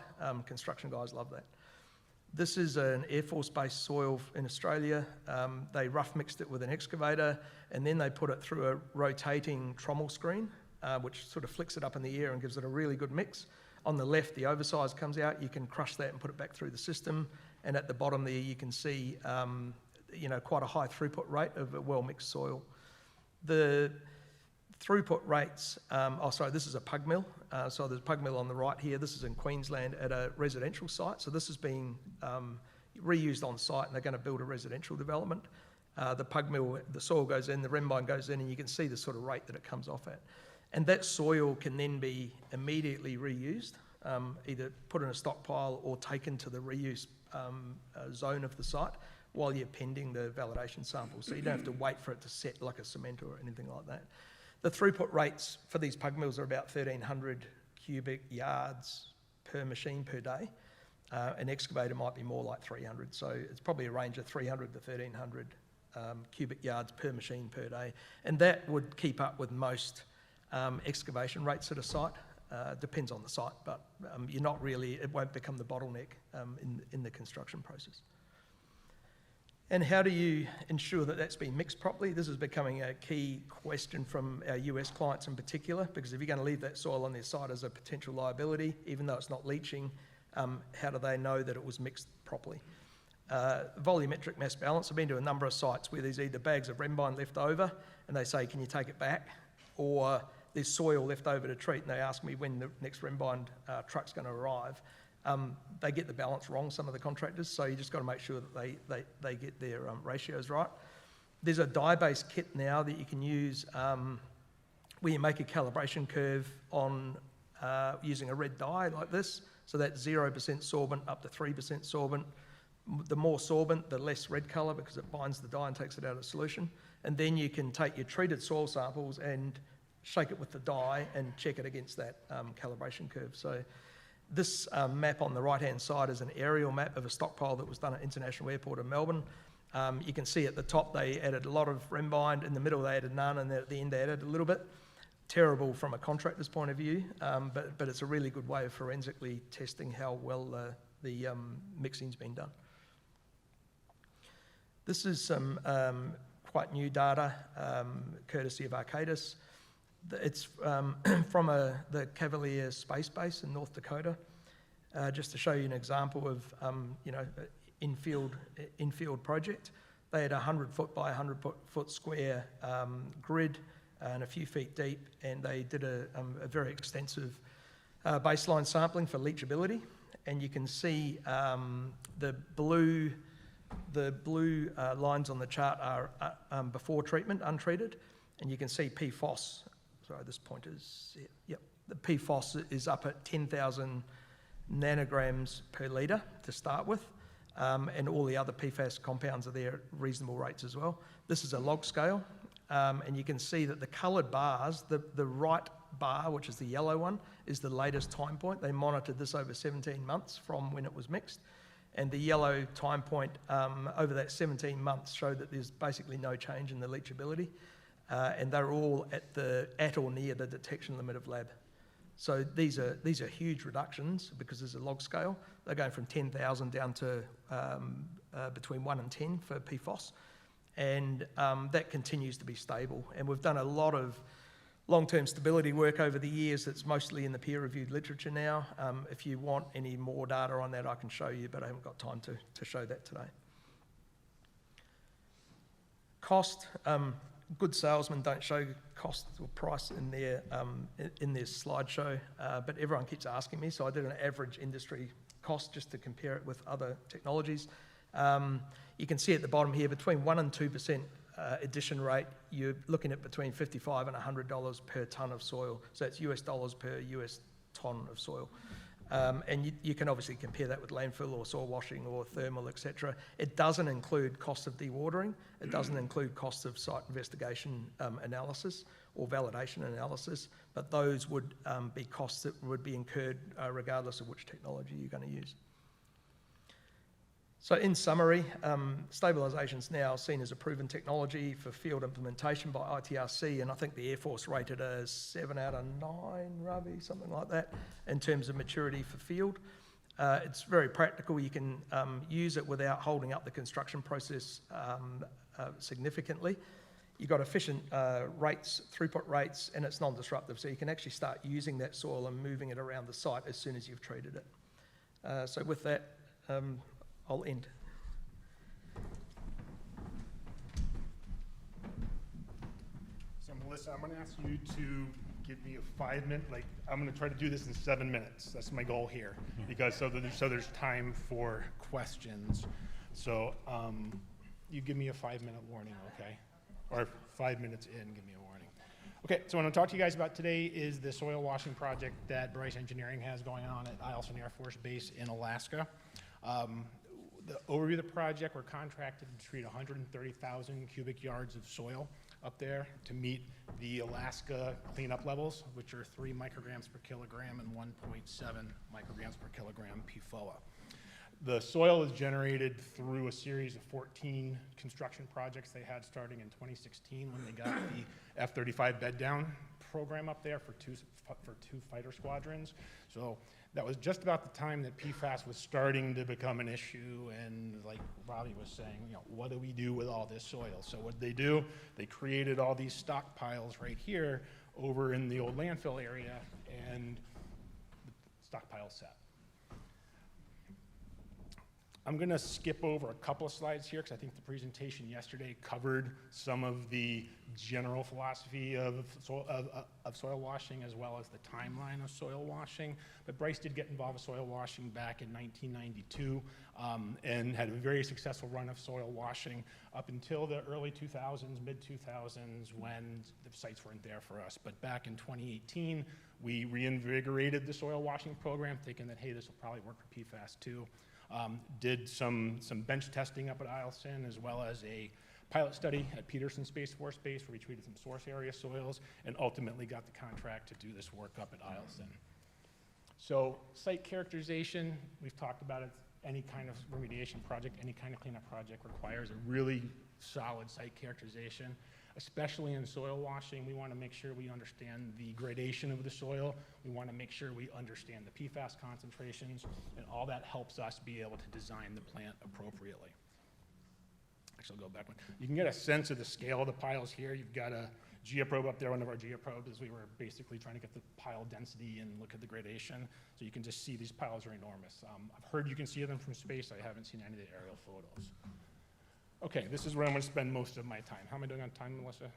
Speaker 4: construction guys love that. This is an Air Force-based soil in Australia. They rough mixed it with an excavator, and then they put it through a rotating trommel screen, which sort of flicks it up in the air and gives it a really good mix. On the left, the oversize comes out. You can crush that and put it back through the system. And at the bottom there, you can see quite a high throughput rate of a well-mixed soil. The throughput rates, this is a pug mill. So there's a pug mill on the right here. This is in Queensland at a residential site. So this is being reused on site, and they're going to build a residential development. The pug mill, the soil goes in, the Rembind goes in, and you can see the sort of rate that it comes off at. And that soil can then be immediately reused, either put in a stockpile or taken to the reuse zone of the site while you're pending the validation sample. So you don't have to wait for it to set like a cement or anything like that. The throughput rates for these pug mills are about 1,300 cubic yards per machine per day. An excavator might be more like 300, so it's probably a range of 300 to 1,300 cubic yards per machine per day. And that would keep up with most excavation rates at a site. Depends on the site, but you're not really, it won't become the bottleneck in the construction process. And how do you ensure that that's been mixed properly? This is becoming a key question from our US clients in particular, because if you're going to leave that soil on their site as a potential liability, even though it's not leaching, how do they know that it was mixed properly? Volumetric mass balance. I've been to a number of sites where there's either bags of rembine left over and they say, can you take it back? Or there's soil left over to treat and they ask me when the next rembine truck's going to arrive. They get the balance wrong, some of the contractors, so you just got to make sure that they get their ratios right. There's a dye-based kit now that you can use where you make a calibration curve on using a red dye like this. So that's 0% sorbent up to 3% sorbent. The more sorbent, the less red colour because it binds the dye and takes it out of solution. And then you can take your treated soil samples and shake it with the dye and check it against that calibration curve. So this map on the right-hand side is an aerial map of a stockpile that was done at International Airport in Melbourne. You can see at the top they added a lot of rembine, in the middle they added none, and at the end they added a little bit. Terrible from a contractor's point of view, but it's a really good way of forensically testing how well the mixing's been done. This is some quite new data, courtesy of Arcadis. It's from the Cavalier Space Base in North Dakota, just to show you an example of infield project. They had a 100-foot by 100-foot square grid and a few feet deep, and they did a very extensive baseline sampling for leachability. And you can see the blue lines on the chart are before treatment, untreated, and you can see PFAS. Sorry, this pointer's, yep. The PFAS is up at 10,000 nanograms per litre to start with, and all the other PFAS compounds are there at reasonable rates as well. This is a log scale, and you can see that the coloured bars, the right bar, which is the yellow one, is the latest time point. They monitored this over 17 months from when it was mixed, and the yellow time point over that 17 months showed that there's basically no change in the leachability. And they're all at or near the detection limit of lab. So these are huge reductions because there's a log scale. They're going from 10,000 down to between 1 and 10 for PFAS. And that continues to be stable. And we've done a lot of long-term stability work over the years that's mostly in the peer-reviewed literature now. If you want any more data on that, I can show you, but I haven't got time to show that today. Cost. Good salesmen don't show cost or price in their slideshow, but everyone keeps asking me, so I did an average industry cost just to compare it with other technologies. You can see at the bottom here, between 1 and 2% addition rate, you're looking at between $55 and $100 per tonne of soil. So it's US dollars per US tonne of soil. And you can obviously compare that with landfill or soil washing or thermal, etc. It doesn't include costs of dewatering. It doesn't include costs of site investigation analysis or validation analysis, but those would be costs that would be incurred regardless of which technology you're going to use. So in summary, stabilisation is now seen as a proven technology for field implementation by ITRC, and I think the Air Force rated a 7 out of 9, Ravi, something like that, in terms of maturity for field. It's very practical. You can use it without holding up the construction process significantly. You've got efficient rates, throughput rates, and it's non-disruptive, so you can actually start using that soil and moving it around the site as soon as you've treated it. So with that, I'll end.
Speaker 5: So Melissa, I'm going to ask you to give me a 5-minute, I'm going to try to do this in 7 minutes. That's my goal here, because so there's time for questions. So you give me a 5-minute warning, okay? Or 5 minutes in, give me a warning. Okay, so what I'm talking to you guys about today is the soil washing project that Bryce Engineering has going on at Eielson Air Force Base in Alaska. the overview of the project, we're contracted to treat 130,000 cubic yards of soil up there to meet the Alaska cleanup levels, which are 3 micrograms per kilogram and 1.7 micrograms per kilogram PFOA. The soil is generated through a series of 14 construction projects they had starting in 2016 when they got the F-35 bed down program up there for two fighter squadrons. So that was just about the time that PFAS was starting to become an issue, and like Robbie was saying, you know, what do we do with all this soil? So what they do, they created all these stockpiles right here over in the old landfill area, and the stockpile set. I'm going to skip over a couple of slides here because I think the presentation yesterday covered some of the general philosophy of soil washing as well as the timeline of soil washing. But Bryce did get involved with soil washing back in 1992 and had a very successful run of soil washing up until the early 2000s, mid-2000s, when the sites weren't there for us. But back in 2018, we reinvigorated the soil washing program, thinking that, hey, this will probably work for PFAS too. Did some bench testing up at Eielson, as well as a pilot study at Peterson Space Force Base where we treated some source area soils, and ultimately got the contract to do this work up at Eielson. So site characterization, we've talked about it. Any kind of remediation project, any kind of cleanup project requires a really solid site characterization. Especially in soil washing, we want to make sure we understand the gradation of the soil. We want to make sure we understand the PFAS concentrations, and all that helps us be able to design the plant appropriately. Actually, I'll go back one. You can get a sense of the scale of the piles here. You've got a geoprobe up there, one of our geoprobes, as we were basically trying to get the pile density and look at the gradation. So you can just see these piles are enormous. I've heard you can see them from space. I haven't seen any of the aerial photos. Okay, this is where I'm going to spend most of my time. How am I doing on time, Melissa?
Speaker 3: You're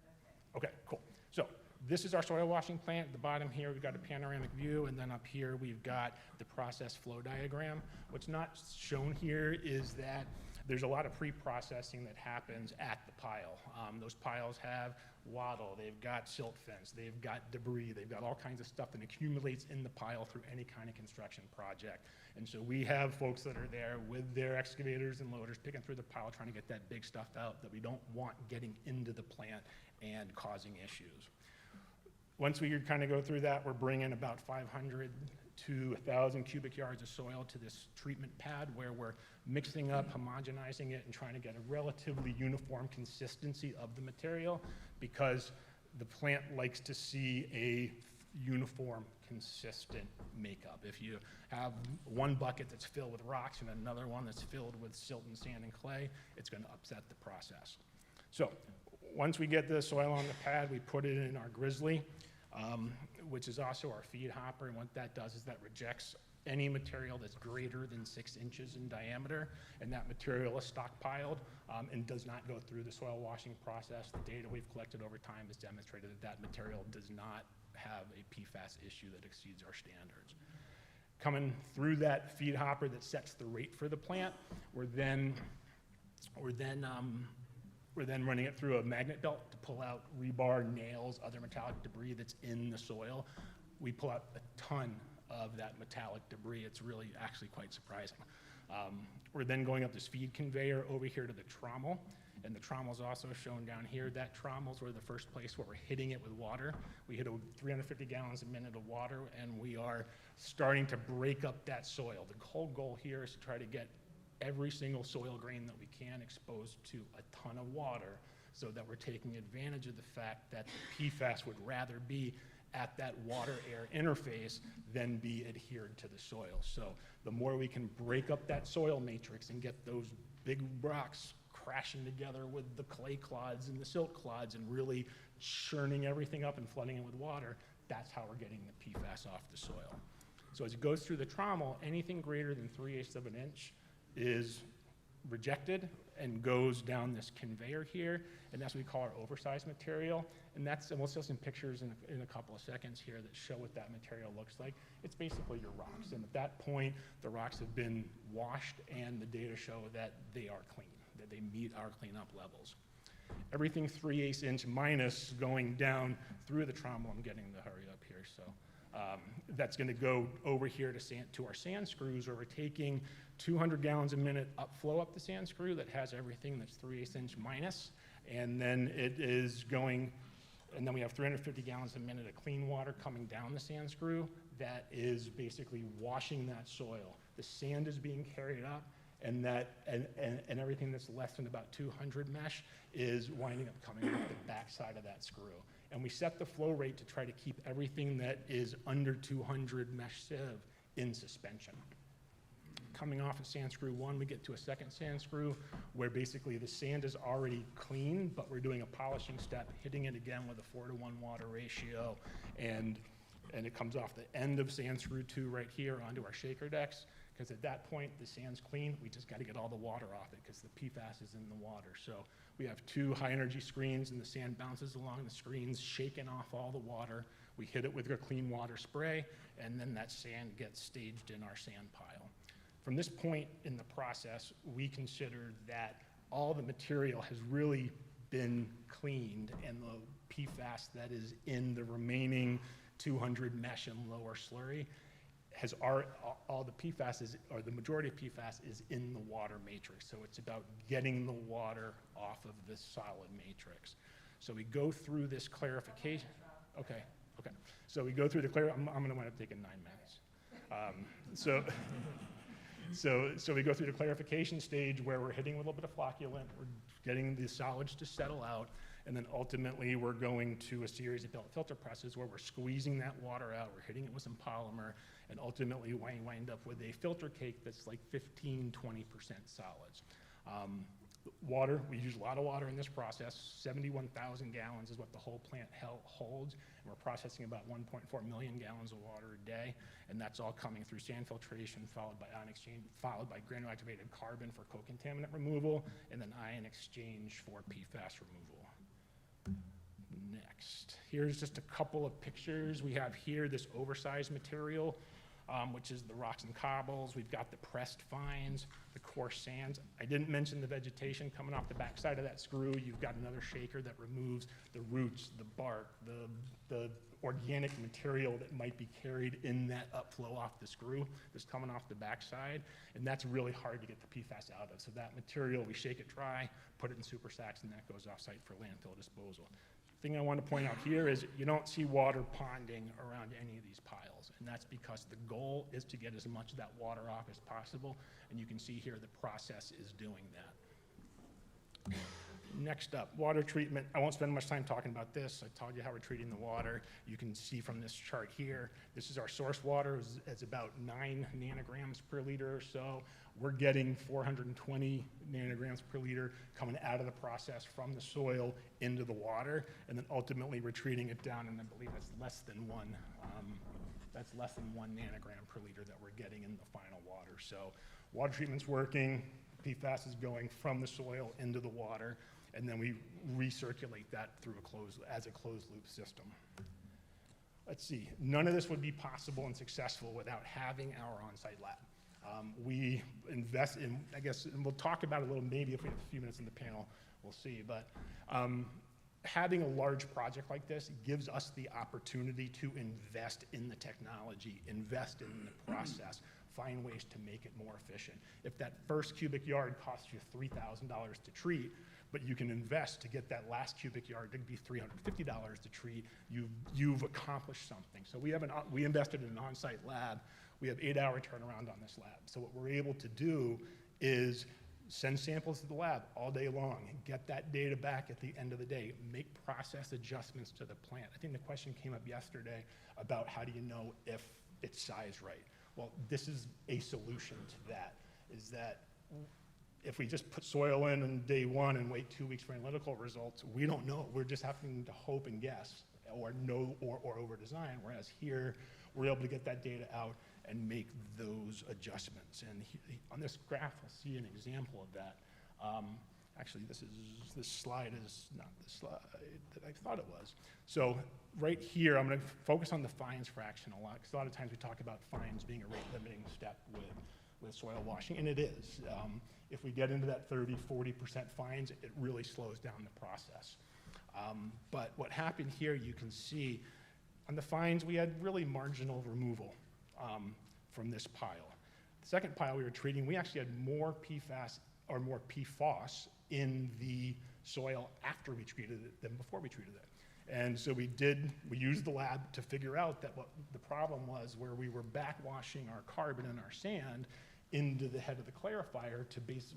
Speaker 3: doing okay.
Speaker 5: Okay, cool. So this is our soil washing plant. At the bottom here, we've got a panoramic view, and then up here, we've got the process flow diagram. What's not shown here is that there's a lot of pre-processing that happens at the pile. Those piles have wattle, they've got silt fence, they've got debris, they've got all kinds of stuff that accumulates in the pile through any kind of construction project. And so we have folks that are there with their excavators and loaders picking through the pile, trying to get that big stuff out that we don't want getting into the plant and causing issues. Once we kind of go through that, we're bringing about 500 to 1,000 cubic yards of soil to this treatment pad where we're mixing up, homogenizing it, and trying to get a relatively uniform consistency of the material, because the plant likes to see a uniform, consistent makeup. If you have one bucket that's filled with rocks and another one that's filled with silt and sand and clay, it's going to upset the process. So once we get the soil on the pad, we put it in our grizzly, which is also our feed hopper. And what that does is that rejects any material that's greater than 6 inches in diameter, and that material is stockpiled and does not go through the soil washing process. The data we've collected over time has demonstrated that that material does not have a PFAS issue that exceeds our standards. Coming through that feed hopper that sets the rate for the plant, we're then running it through a magnet belt to pull out rebar, nails, other metallic debris that's in the soil. We pull out a ton of that metallic debris. It's really actually quite surprising. We're then going up this feed conveyor over here to the trommel, and the trommel is also shown down here. That trommel's where the first place where we're hitting it with water. We hit 350 gallons a minute of water, and we are starting to break up that soil. The whole goal here is to try to get every single soil grain that we can exposed to a ton of water, so that we're taking advantage of the fact that the PFAS would rather be at that water-air interface than be adhered to the soil. So the more we can break up that soil matrix and get those big rocks crashing together with the clay clods and the silt clods and really churning everything up and flooding it with water, that's how we're getting the PFAS off the soil. So as it goes through the trommel, anything greater than 3/8 of an inch is rejected and goes down this conveyor here, and that's what we call our oversized material. And we'll show some pictures in a couple of seconds here that show what that material looks like. It's basically your rocks, and at that point, the rocks have been washed, and the data show that they are clean, that they meet our cleanup levels. Everything 3/8 inch minus going down through the trommel. I'm getting the hurry up here, so that's going to go over here to our sand screws, where we're taking 200 gallons a minute upflow up the sand screw that has everything that's 3/8 inch minus, and then it is going, and then we have 350 gallons a minute of clean water coming down the sand screw that is basically washing that soil. The sand is being carried up, and everything that's less than about 200 mesh is winding up coming off the backside of that screw. And we set the flow rate to try to keep everything that is under 200 mesh sieve in suspension. Coming off of sand screw 1, we get to a second sand screw where basically the sand is already clean, but we're doing a polishing step, hitting it again with a 4:1 water ratio, and it comes off the end of sand screw 2 right here onto our shaker decks, because at that point the sand's clean. We just got to get all the water off it because the PFAS is in the water. So we have 2 high energy screens, and the sand bounces along the screens, shaking off all the water. We hit it with a clean water spray, and then that sand gets staged in our sand pile. From this point in the process, we consider that all the material has really been cleaned, and the PFAS that is in the remaining 200 mesh and lower slurry has all the PFAS is, or the majority of PFAS is in the water matrix. So it's about getting the water off of this solid matrix. So we go through this clarification. Okay. So we go through the I'm going to wind up taking 9 minutes. So we go through the clarification stage where we're hitting with a little bit of flocculant, we're getting the solids to settle out, and then ultimately we're going to a series of filter presses where we're squeezing that water out, we're hitting it with some polymer, and ultimately we wind up with a filter cake that's like 15-20% solids. Water, we use a lot of water in this process. 71,000 gallons is what the whole plant holds, and we're processing about 1.4 million gallons of water a day, and that's all coming through sand filtration, followed by ion exchange, followed by granular activated carbon for co-contaminant removal, and then ion exchange for PFAS removal. Next, here's just a couple of pictures. We have here this oversized material, which is the rocks and cobbles. We've got the pressed fines, the coarse sands. I didn't mention the vegetation coming off the backside of that screw. You've got another shaker that removes the roots, the bark, the organic material that might be carried in that upflow off the screw that's coming off the backside, and that's really hard to get the PFAS out of. So that material, we shake it dry, put it in super sacks, and that goes off-site for landfill disposal. The thing I want to point out here is you don't see water ponding around any of these piles, and that's because the goal is to get as much of that water off as possible, and you can see here the process is doing that. Next up, water treatment. I won't spend much time talking about this. I told you how we're treating the water. You can see from this chart here, this is our source water. It's about 9 nanograms per liter or so. We're getting 420 nanograms per liter coming out of the process from the soil into the water, and then ultimately we're treating it down, and I believe that's less than 1 nanogram per liter that we're getting in the final water. So water treatment's working, PFAS is going from the soil into the water, and then we recirculate that through as a closed loop system. Let's see, none of this would be possible and successful without having our on-site lab. We invest in, I guess, and we'll talk about it a little, maybe if we have a few minutes in the panel, we'll see, but having a large project like this gives us the opportunity to invest in the technology, invest in the process, find ways to make it more efficient. If that first cubic yard costs you $3,000 to treat, but you can invest to get that last cubic yard to be $350 to treat, you've accomplished something. So we invested in an on-site lab. We have 8-hour turnaround on this lab. So what we're able to do is send samples to the lab all day long, and get that data back at the end of the day, make process adjustments to the plant. I think the question came up yesterday about how do you know if it's sized right. Well, this is a solution to that, is that if we just put soil in on day 1 and wait 2 weeks for analytical results, we don't know. We're just having to hope and guess or know or over design, whereas here we're able to get that data out and make those adjustments. And on this graph, I'll see an example of that. Actually, this slide is not the slide that I thought it was. So right here, I'm going to focus on the fines fraction a lot, because a lot of times we talk about fines being a rate limiting step with soil washing, and it is. If we get into that 30-40% fines, it really slows down the process. But what happened here, you can see on the fines, we had really marginal removal from this pile. second pile we were treating, we actually had more PFAS or more PFOS in the soil after we treated it than before we treated it. And so we used the lab to figure out that what the problem was, where we were backwashing our carbon and our sand into the head of the clarifier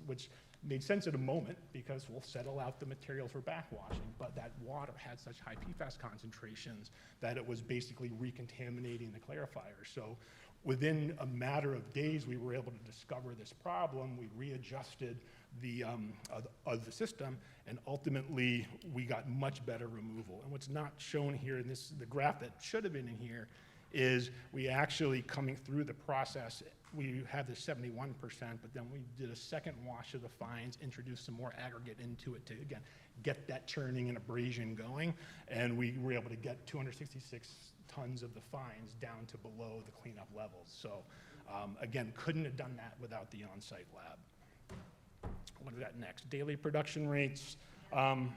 Speaker 5: which made sense at a moment because we'll settle out the material for backwashing, but that water had such high PFAS concentrations that it was basically recontaminating the clarifier. So within a matter of days, we were able to discover this problem. We readjusted the system, and ultimately we got much better removal. And what's not shown here in the graph that should have been in here is we actually, coming through the process, we had the 71%, but then we did a second wash of the fines, introduced some more aggregate into it to, again, get that churning and abrasion going, and we were able to get 266 tons of the fines down to below the cleanup levels. So again, couldn't have done that without the on-site lab. What is that next? Daily production rates. Okay,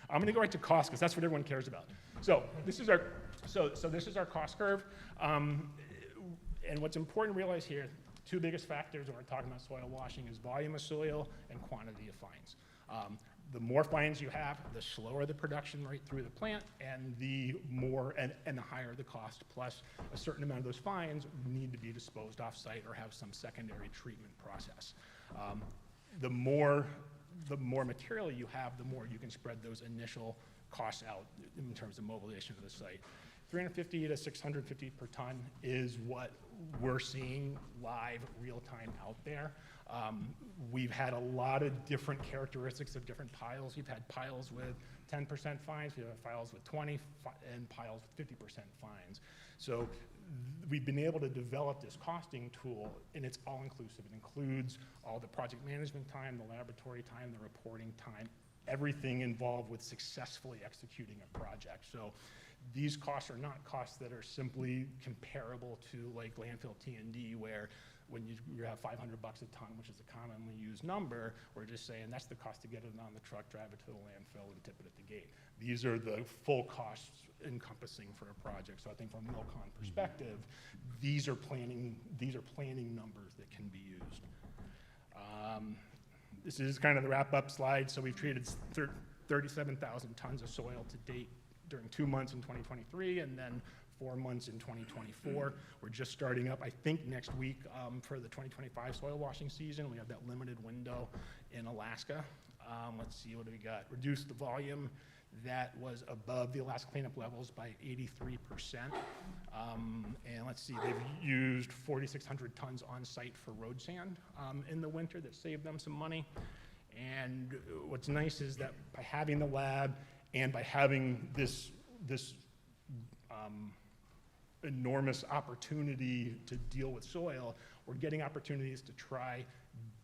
Speaker 5: I'm gonna go right to cost because that's what everyone cares about. So this is our this is our cost curve. And what's important to realize here, two biggest factors when we're talking about soil washing is volume of soil and quantity of fines. The more fines you have, the slower the production rate through the plant, and the more and the higher the cost. Plus, a certain amount of those fines need to be disposed off-site or have some secondary treatment process. The more material you have, the more you can spread those initial costs out in terms of mobilization of the site. 350 to 650 per ton is what we're seeing live, real-time out there. We've had a lot of different characteristics of different piles. We've had piles with 10% fines, we've had piles with 20, and piles with 50% fines. So we've been able to develop this costing tool, and it's all-inclusive. It includes all the project management time, the laboratory time, the reporting time, everything involved with successfully executing a project. So these costs are not costs that are simply comparable to like landfill T&D, where when you have 500 bucks a ton, which is a commonly used number, we're just saying that's the cost to get it on the truck, drive it to the landfill, and tip it at the gate. These are the full costs encompassing for a project. So I think from a MILCON perspective, these are planning numbers that can be used. This is kind of the wrap-up slide. So we've treated 37,000 tons of soil to date during 2 months in 2023, and then 4 months in 2024. We're just starting up, I think, next week for the 2025 soil washing season. We have that limited window in Alaska. Let's see, what do we got? Reduced the volume that was above the Alaska cleanup levels by 83%. And let's see, they've used 4,600 tons on site for road sand in the winter that saved them some money. And what's nice is that by having the lab and by having this enormous opportunity to deal with soil, we're getting opportunities to try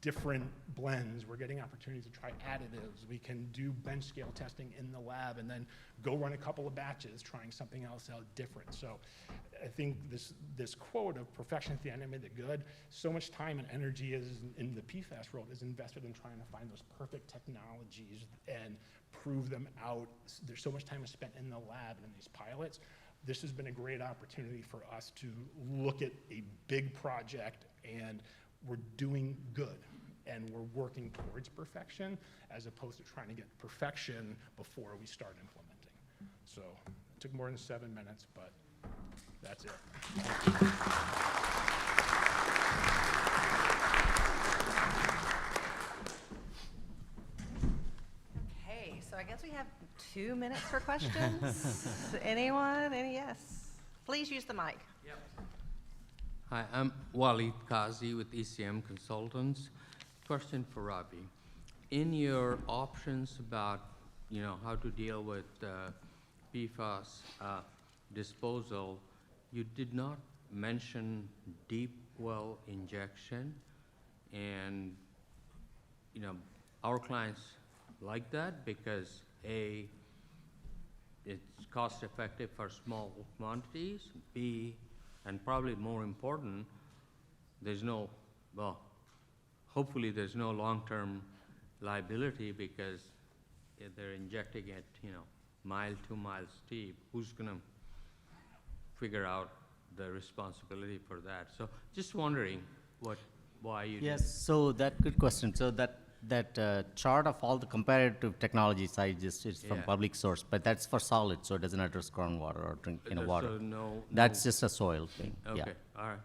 Speaker 5: different blends. We're getting opportunities to try additives. We can do bench scale testing in the lab and then go run a couple of batches trying something else out different. So I think this quote of perfection at the end made it good. So much time and energy is in the PFAS world is invested in trying to find those perfect technologies and prove them out. There's so much time spent in the lab and in these pilots. This has been a great opportunity for us to look at a big project, and we're doing good, and we're working towards perfection as opposed to trying to get perfection before we start implementing. So it took more than 7 minutes, but that's it.
Speaker 3: Okay, so I guess we have 2 minutes for questions. Anyone? Yes. Please use the mic.
Speaker 6: Hi, I'm Walid Qazi with ECM Consultants. Question for Robbie. In your options about, how to deal with PFAS disposal, you did not mention deep well injection, and our clients like that because A, it's cost effective for small quantities, B, and probably more important, hopefully there's no long-term liability because if they're injecting it, mile, 2 miles deep, who's gonna figure out the responsibility for that. So just wondering why you
Speaker 2: Yes, so good question. So that chart of all the comparative technologies, it's from
Speaker 6: Yeah.
Speaker 2: public source, but that's for solid, so it doesn't address groundwater or water.
Speaker 6: So no.
Speaker 2: That's just a soil thing, yeah.
Speaker 6: Okay, all right,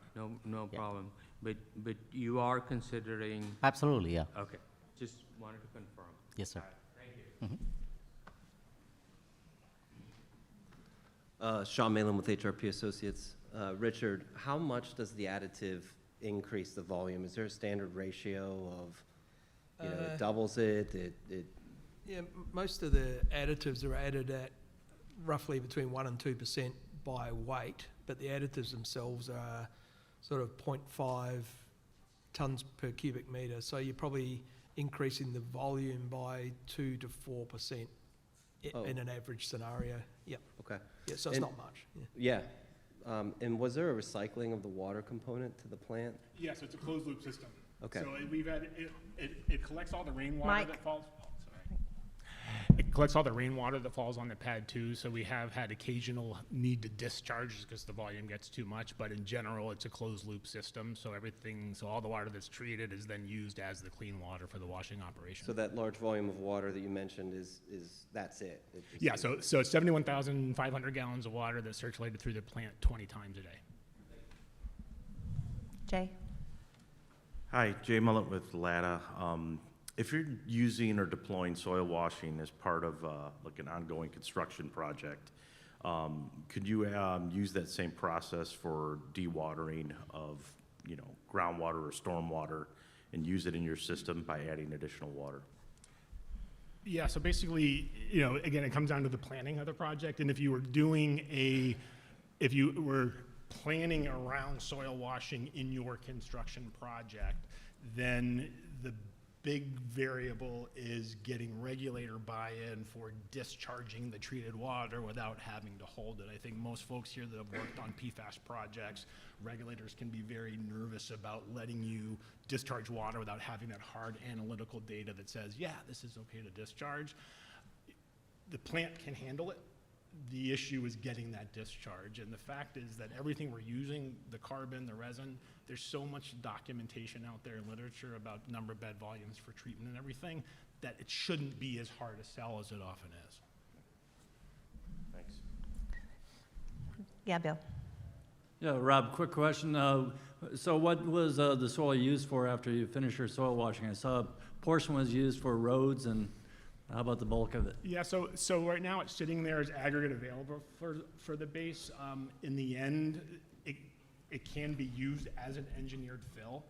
Speaker 6: no
Speaker 2: Yeah.
Speaker 6: problem. But you are considering,
Speaker 2: Absolutely, yeah.
Speaker 6: okay, just wanted to confirm.
Speaker 2: Yes, sir.
Speaker 6: Thank you.
Speaker 7: Sean Malin with HRP Associates. Richard, how much does the additive increase the volume? Is there a standard ratio of, it doubles it,
Speaker 4: Yeah, most of the additives are added at roughly between 1% and 2% by weight, but the additives themselves are sort of 0.5 tons per cubic metre. So you're probably increasing the volume by 2 to 4%
Speaker 7: Oh.
Speaker 4: in an average scenario. Yeah,
Speaker 7: okay.
Speaker 4: yeah, so it's
Speaker 7: And-
Speaker 4: not much. Yeah.
Speaker 7: Yeah. And was there a recycling of the water component to the plant?
Speaker 5: Yeah, so it's a closed loop system.
Speaker 7: Okay.
Speaker 5: So we've had, it collects all the rainwater
Speaker 3: Mike.
Speaker 5: that falls, sorry. It collects all the rainwater that falls on the pad too, so we have had occasional need to discharge because the volume gets too much, but in general, it's a closed loop system, so all the water that's treated is then used as the clean water for the washing operation.
Speaker 7: So that large volume of water that you mentioned that's it? It just-
Speaker 5: Yeah, so it's 71,500 gallons of water that's circulated through the plant 20 times a day.
Speaker 3: Jay?
Speaker 8: Hi, Jay Mullet with LATA. If you're using or deploying soil washing as part of like an ongoing construction project, could you use that same process for dewatering of, groundwater or stormwater and use it in your system by adding additional water?
Speaker 5: Yeah, so basically, again, it comes down to the planning of the project, and if you were planning around soil washing in your construction project, then the big variable is getting regulator buy-in for discharging the treated water without having to hold it. I think most folks here that have worked on PFAS projects, regulators can be very nervous about letting you discharge water without having that hard analytical data that says, yeah, this is okay to discharge. The plant can handle it. The issue is getting that discharge, and the fact is that everything we're using, the carbon, the resin, there's so much documentation out there in literature about number of bed volumes for treatment and everything that it shouldn't be as hard to sell as it often is.
Speaker 8: Thanks.
Speaker 3: Yeah, Bill?
Speaker 9: Yeah, Rob, quick question. So what was the soil used for after you finished your soil washing? I saw a portion was used for roads, and how about the bulk of it?
Speaker 5: Yeah, so right now it's sitting there as aggregate available for the base. In the end, it can be used as an engineered fill.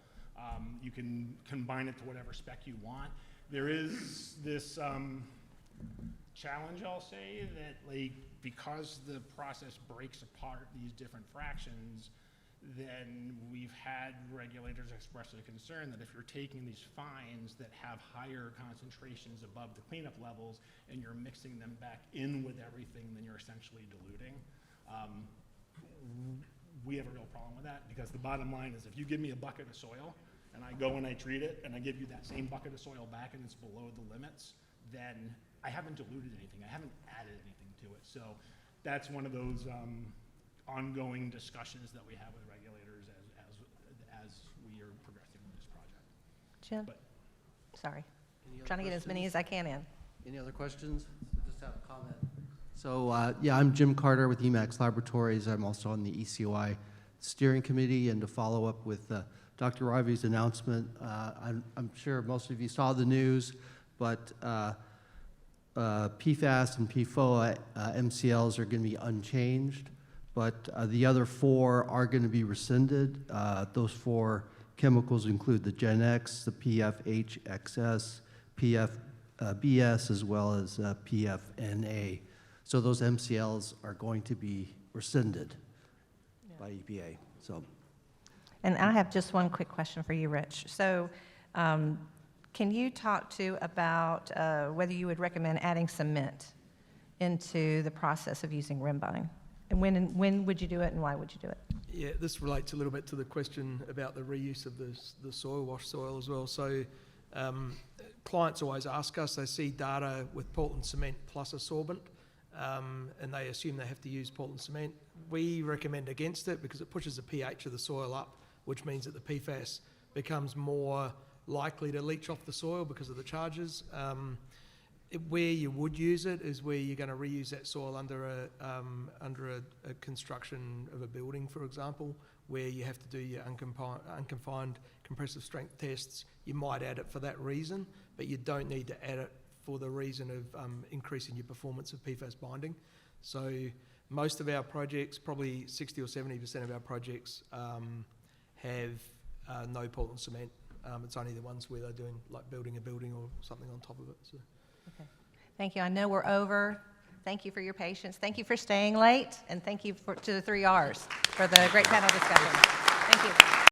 Speaker 5: You can combine it to whatever spec you want. There is this challenge, I'll say, that because the process breaks apart these different fractions, then we've had regulators express a concern that if you're taking these fines that have higher concentrations above the cleanup levels and you're mixing them back in with everything, then you're essentially diluting. We have a real problem with that because the bottom line is if you give me a bucket of soil and I go and I treat it and I give you that same bucket of soil back and it's below the limits, then I haven't diluted anything. I haven't added anything to it. So that's one of those ongoing discussions that we have with regulators as we are progressing with this project.
Speaker 3: Jim?
Speaker 5: But-
Speaker 3: Sorry.
Speaker 10: Any other
Speaker 3: Trying to get as many
Speaker 10: questions?
Speaker 3: as I can in.
Speaker 10: Any other questions? I just have a comment. So, yeah, I'm Jim Carter with Emacs Laboratories. I'm also on the ECOI Steering Committee, and to follow up with Dr. Ravi's announcement, I'm sure most of you saw the news, but PFAS and PFOA MCLs are going to be unchanged, but the other four are going to be rescinded. Those four chemicals include the Gen X, the PFHXS, PFBS, as well as PFNA. So those MCLs are going to be rescinded by EPA. So,
Speaker 3: And I have just one quick question for you, Rich. So can you talk about whether you would recommend adding cement into the process of using Rimbine? And when would you do it and why would you do it?
Speaker 4: Yeah, this relates a little bit to the question about the reuse of the soil wash soil as well. So clients always ask us, they see data with Portland cement plus a sorbent, and they assume they have to use Portland cement. we recommend against it because it pushes the pH of the soil up, which means that the PFAS becomes more likely to leach off the soil because of the charges. Where you would use it is where you're going to reuse that soil under a construction of a building, for example, where you have to do your unconfined compressive strength tests. You might add it for that reason, but you don't need to add it for the reason of increasing your performance of PFAS binding. So most of our projects, probably 60 or 70% of our projects have no Portland cement. It's only the ones where they're doing like building a building or something on top of it. So.
Speaker 3: Okay. Thank you. I know we're over. Thank you for your patience. Thank you for staying late, and thank you to the 3 Rs for the great panel discussion. Thank you.